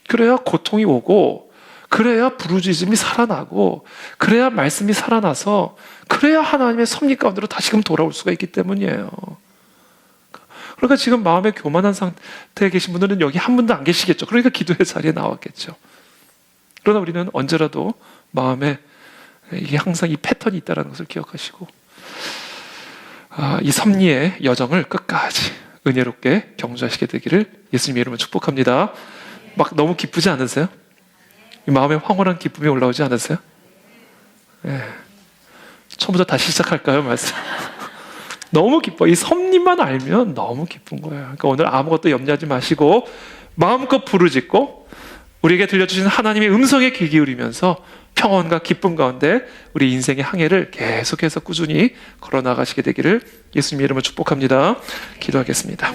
그래야 고통이 오고, 그래야 부르짖음이 살아나고, 그래야 말씀이 살아나서, 그래야 하나님의 섭리 가운데로 다시금 돌아올 수가 있기 때문이에요. 그러니까 지금 마음의 교만한 상태에 계신 분들은 여기 한 분도 안 계시겠죠. 그러니까 기도의 자리에 나왔겠죠. 그러나 우리는 언제라도 마음에 이게 항상 이 패턴이 있다는 것을 기억하시고, 이 섭리의 여정을 끝까지 은혜롭게 경주하시게 되기를 예수님의 이름으로 축복합니다. 막 너무 기쁘지 않으세요? 이 마음에 황홀한 기쁨이 올라오지 않으세요? 네. 처음부터 다시 시작할까요? 말씀. 너무 기뻐. 이 섭리만 알면 너무 기쁜 거예요. 그러니까 오늘 아무것도 염려하지 마시고 마음껏 부르짖고 우리에게 들려주신 하나님의 음성에 귀 기울이면서 평온과 기쁨 가운데 우리 인생의 항해를 계속해서 꾸준히 걸어나가시게 되기를 예수님의 이름으로 축복합니다. 기도하겠습니다.